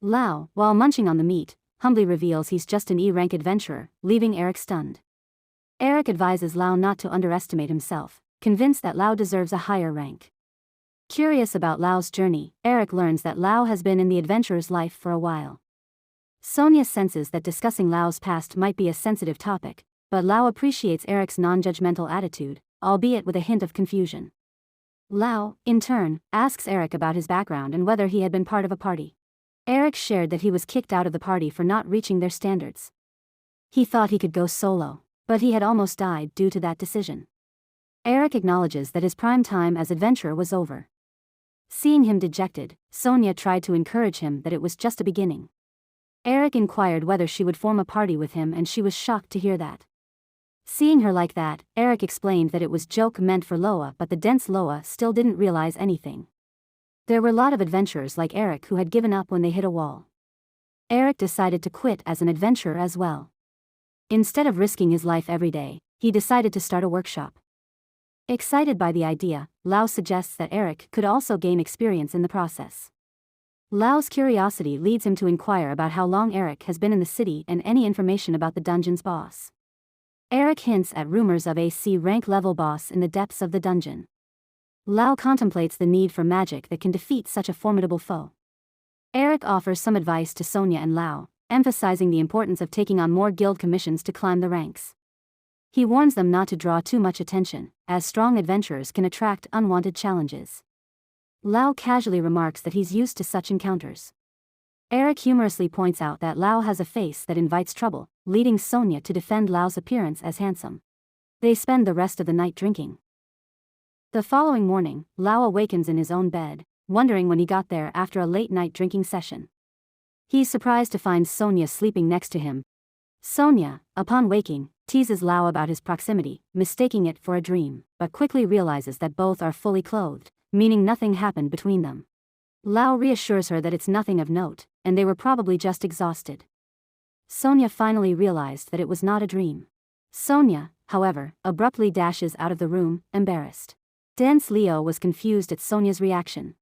Lao, while munching on the meat, humbly reveals he's just an E-rank adventurer, leaving Eric stunned. Eric advises Lao not to underestimate himself, convinced that Lao deserves a higher rank. Curious about Lao's journey, Eric learns that Lao has been in the adventurer's life for a while. Sonia senses that discussing Lao's past might be a sensitive topic, but Lao appreciates Eric's non-judgmental attitude, albeit with a hint of confusion. Lao, in turn, asks Eric about his background and whether he had been part of a party. Eric shared that he was kicked out of the party for not reaching their standards. He thought he could go solo, but he had almost died due to that decision. Eric acknowledges that his prime time as adventurer was over. Seeing him dejected, Sonia tried to encourage him that it was just a beginning. Eric inquired whether she would form a party with him and she was shocked to hear that. Seeing her like that, Eric explained that it was joke meant for Loa, but the dense Loa still didn't realize anything. There were a lot of adventurers like Eric who had given up when they hit a wall. Eric decided to quit as an adventurer as well. Instead of risking his life every day, he decided to start a workshop. Excited by the idea, Lao suggests that Eric could also gain experience in the process. Lao's curiosity leads him to inquire about how long Eric has been in the city and any information about the dungeon's boss. Eric hints at rumors of a C-rank level boss in the depths of the dungeon. Lao contemplates the need for magic that can defeat such a formidable foe. Eric offers some advice to Sonia and Lao, emphasizing the importance of taking on more guild commissions to climb the ranks. He warns them not to draw too much attention, as strong adventurers can attract unwanted challenges. Lao casually remarks that he's used to such encounters. Eric humorously points out that Lao has a face that invites trouble, leading Sonia to defend Lao's appearance as handsome. They spend the rest of the night drinking. The following morning, Lao awakens in his own bed, wondering when he got there after a late-night drinking session. He's surprised to find Sonia sleeping next to him. Sonia, upon waking, teases Lao about his proximity, mistaking it for a dream, but quickly realizes that both are fully clothed, meaning nothing happened between them. Lao reassures her that it's nothing of note, and they were probably just exhausted. Sonia finally realized that it was not a dream. Sonia, however, abruptly dashes out of the room, embarrassed. Dense Leo was confused at Sonia's reaction.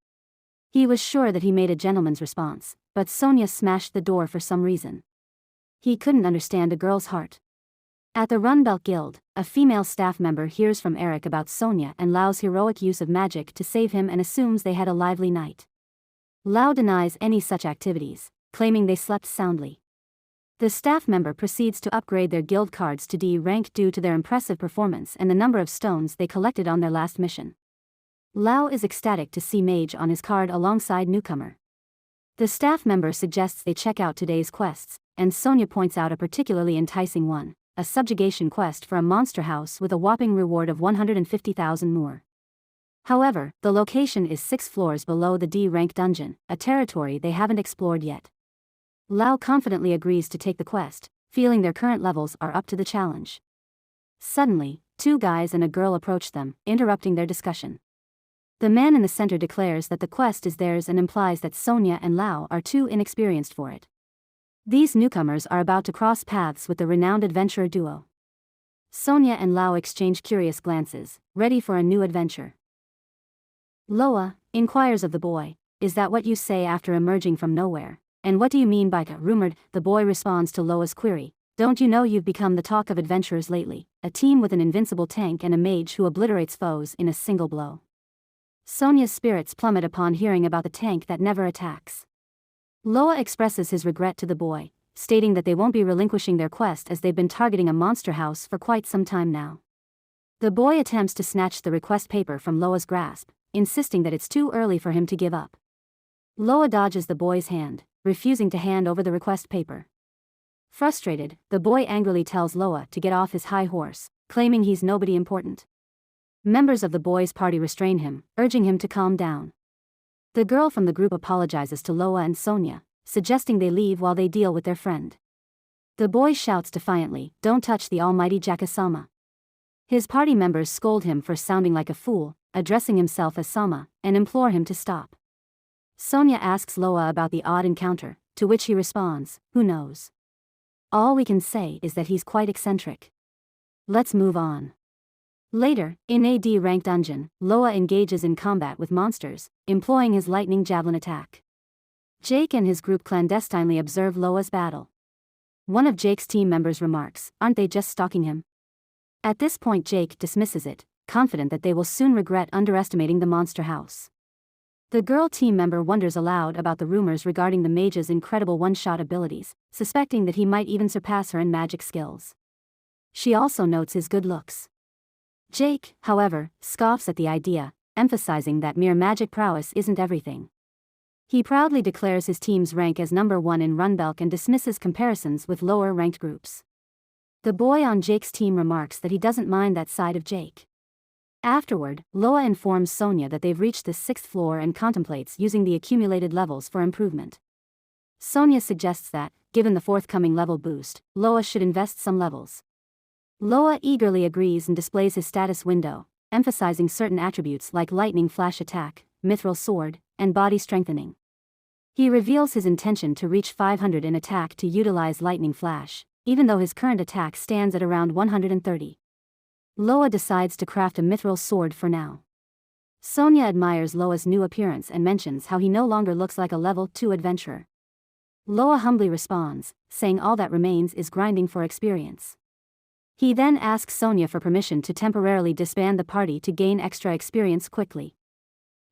He was sure that he made a gentleman's response, but Sonia smashed the door for some reason. He couldn't understand a girl's heart. At the Run Bel guild, a female staff member hears from Eric about Sonia and Lao's heroic use of magic to save him and assumes they had a lively night. Lao denies any such activities, claiming they slept soundly. The staff member proceeds to upgrade their guild cards to D rank due to their impressive performance and the number of stones they collected on their last mission. Lao is ecstatic to see Mage on his card alongside Newcomer. The staff member suggests they check out today's quests, and Sonia points out a particularly enticing one, a subjugation quest for a monster house with a whopping reward of 150,000 more. However, the location is 6 floors below the D-rank dungeon, a territory they haven't explored yet. Lao confidently agrees to take the quest, feeling their current levels are up to the challenge. Suddenly, 2 guys and a girl approach them, interrupting their discussion. The man in the center declares that the quest is theirs and implies that Sonia and Lao are too inexperienced for it. These newcomers are about to cross paths with the renowned adventurer duo. Sonia and Lao exchange curious glances, ready for a new adventure. Loa inquires of the boy, "Is that what you say after emerging from nowhere? And what do you mean by rumored?" The boy responds to Loa's query, "Don't you know you've become the talk of adventurers lately, a team with an invincible tank and a mage who obliterates foes in a single blow." Sonia's spirits plummet upon hearing about the tank that never attacks. Loa expresses his regret to the boy, stating that they won't be relinquishing their quest as they've been targeting a monster house for quite some time now. The boy attempts to snatch the request paper from Loa's grasp, insisting that it's too early for him to give up. Loa dodges the boy's hand, refusing to hand over the request paper. Frustrated, the boy angrily tells Loa to get off his high horse, claiming he's nobody important. Members of the boy's party restrain him, urging him to calm down. The girl from the group apologizes to Loa and Sonia, suggesting they leave while they deal with their friend. The boy shouts defiantly, "Don't touch the almighty Jakasama." His party members scold him for sounding like a fool, addressing himself as Sama, and implore him to stop. Sonia asks Loa about the odd encounter, to which he responds, "Who knows? All we can say is that he's quite eccentric. Let's move on." Later, in a D-rank dungeon, Loa engages in combat with monsters, employing his lightning javelin attack. Jake and his group clandestinely observe Loa's battle. One of Jake's team members remarks, "Aren't they just stalking him?" At this point Jake dismisses it, confident that they will soon regret underestimating the monster house. The girl team member wonders aloud about the rumors regarding the mage's incredible one-shot abilities, suspecting that he might even surpass her in magic skills. She also notes his good looks. Jake, however, scoffs at the idea, emphasizing that mere magic prowess isn't everything. He proudly declares his team's rank as number 1 in Run Bel and dismisses comparisons with lower-ranked groups. The boy on Jake's team remarks that he doesn't mind that side of Jake. Afterward, Loa informs Sonia that they've reached the 6th floor and contemplates using the accumulated levels for improvement. Sonia suggests that, given the forthcoming level boost, Loa should invest some levels. Loa eagerly agrees and displays his status window, emphasizing certain attributes like lightning flash attack, mithril sword, and body strengthening. He reveals his intention to reach 500 in attack to utilize lightning flash, even though his current attack stands at around 130. Loa decides to craft a mithril sword for now. Sonia admires Loa's new appearance and mentions how he no longer looks like a level 2 adventurer. Loa humbly responds, saying all that remains is grinding for experience. He then asks Sonia for permission to temporarily disband the party to gain extra experience quickly.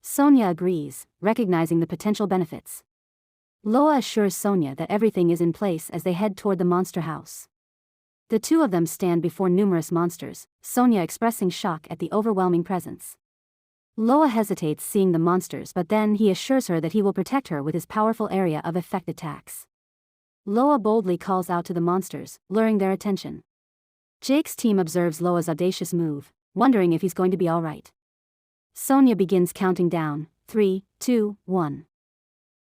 Sonia agrees, recognizing the potential benefits. Loa assures Sonia that everything is in place as they head toward the monster house. The two of them stand before numerous monsters, Sonia expressing shock at the overwhelming presence. Loa hesitates seeing the monsters, but then he assures her that he will protect her with his powerful area of effect attacks. Loa boldly calls out to the monsters, luring their attention. Jake's team observes Loa's audacious move, wondering if he's going to be alright. Sonia begins counting down, 3, 2, 1.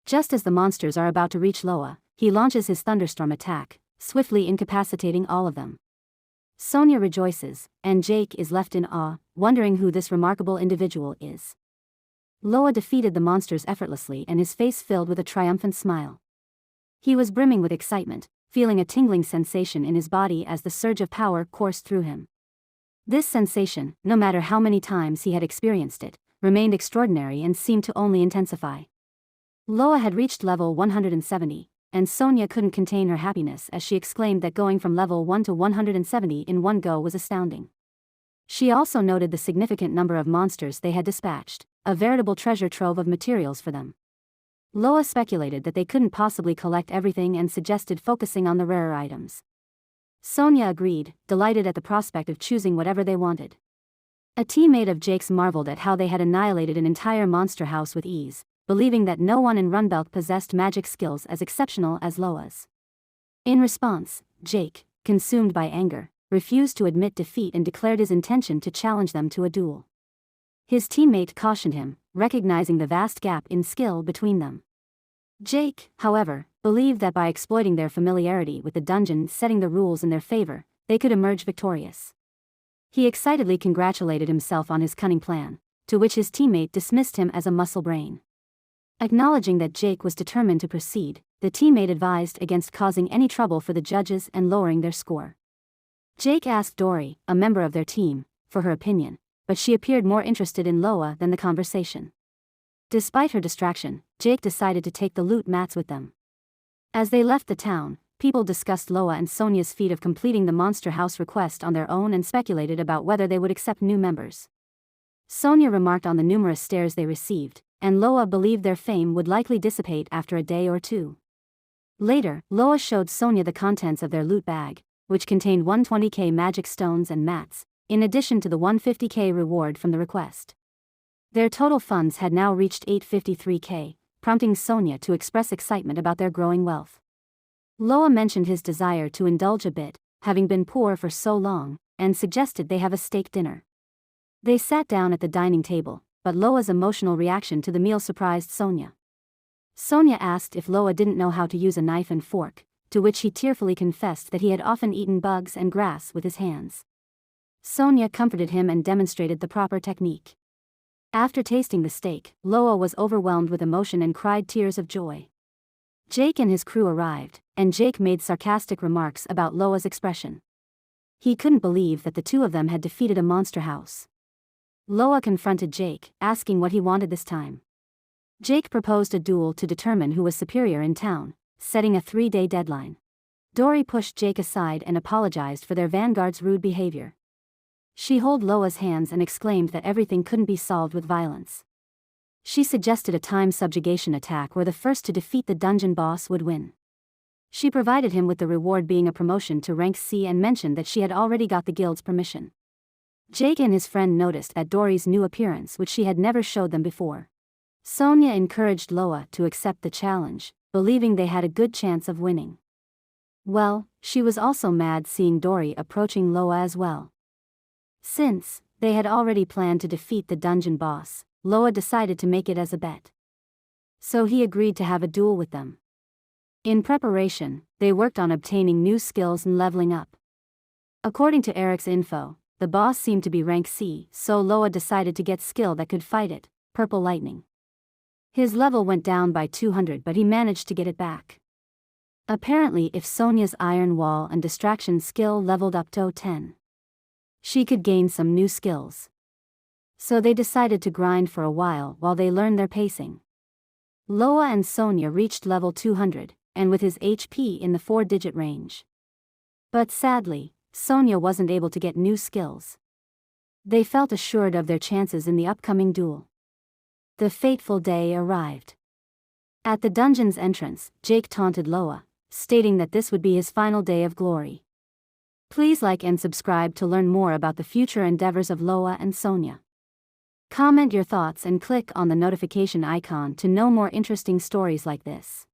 Just as the monsters are about to reach Loa, he launches his thunderstorm attack, swiftly incapacitating all of them. Sonia rejoices, and Jake is left in awe, wondering who this remarkable individual is. Loa defeated the monsters effortlessly and his face filled with a triumphant smile. He was brimming with excitement, feeling a tingling sensation in his body as the surge of power coursed through him. This sensation, no matter how many times he had experienced it, remained extraordinary and seemed to only intensify. Loa had reached level 170, and Sonia couldn't contain her happiness as she exclaimed that going from level 1 to 170 in one go was astounding. She also noted the significant number of monsters they had dispatched, a veritable treasure trove of materials for them. Loa speculated that they couldn't possibly collect everything and suggested focusing on the rarer items. Sonia agreed, delighted at the prospect of choosing whatever they wanted. A teammate of Jake's marveled at how they had annihilated an entire monster house with ease, believing that no one in Run Bel possessed magic skills as exceptional as Loa's. In response, Jake, consumed by anger, refused to admit defeat and declared his intention to challenge them to a duel. His teammate cautioned him, recognizing the vast gap in skill between them. Jake, however, believed that by exploiting their familiarity with the dungeon setting the rules in their favor, they could emerge victorious. He excitedly congratulated himself on his cunning plan, to which his teammate dismissed him as a muscle brain. Acknowledging that Jake was determined to proceed, the teammate advised against causing any trouble for the judges and lowering their score. Jake asked Dory, a member of their team, for her opinion, but she appeared more interested in Loa than the conversation. Despite her distraction, Jake decided to take the loot mats with them. As they left the town, people discussed Loa and Sonia's feat of completing the monster house request on their own and speculated about whether they would accept new members. Sonia remarked on the numerous stares they received, and Loa believed their fame would likely dissipate after a day or two. Later, Loa showed Sonia the contents of their loot bag, which contained 120k magic stones and mats, in addition to the 150k reward from the request. Their total funds had now reached 853k, prompting Sonia to express excitement about their growing wealth. Loa mentioned his desire to indulge a bit, having been poor for so long, and suggested they have a steak dinner. They sat down at the dining table, but Loa's emotional reaction to the meal surprised Sonia. Sonia asked if Loa didn't know how to use a knife and fork, to which he tearfully confessed that he had often eaten bugs and grass with his hands. Sonia comforted him and demonstrated the proper technique. After tasting the steak, Loa was overwhelmed with emotion and cried tears of joy. Jake and his crew arrived, and Jake made sarcastic remarks about Loa's expression. He couldn't believe that the two of them had defeated a monster house. Loa confronted Jake, asking what he wanted this time. Jake proposed a duel to determine who was superior in town, setting a 3-day deadline. Dory pushed Jake aside and apologized for their vanguard's rude behavior. She held Loa's hands and exclaimed that everything couldn't be solved with violence. She suggested a time subjugation attack where the first to defeat the dungeon boss would win. She provided him with the reward being a promotion to rank C and mentioned that she had already got the guild's permission. Jake and his friend noticed at Dory's new appearance, which she had never showed them before. Sonia encouraged Loa to accept the challenge, believing they had a good chance of winning. Well, she was also mad seeing Dory approaching Loa as well. Since they had already planned to defeat the dungeon boss, Loa decided to make it as a bet. So he agreed to have a duel with them. In preparation, they worked on obtaining new skills and leveling up. According to Eric's info, the boss seemed to be rank C, so Loa decided to get skill that could fight it, Purple Lightning. His level went down by 200, but he managed to get it back. Apparently, if Sonia's Iron Wall and Distraction skill leveled up to 10, she could gain some new skills. So they decided to grind for a while they learned their pacing. Loa and Sonia reached level 200, and with his HP in the 4-digit range. But sadly, Sonia wasn't able to get new skills. They felt assured of their chances in the upcoming duel. The fateful day arrived. At the dungeon's entrance, Jake taunted Loa, stating that this would be his final day of glory. Please like and subscribe to learn more about the future endeavors of Loa and Sonia. Comment your thoughts and click on the notification icon to know more interesting stories like this.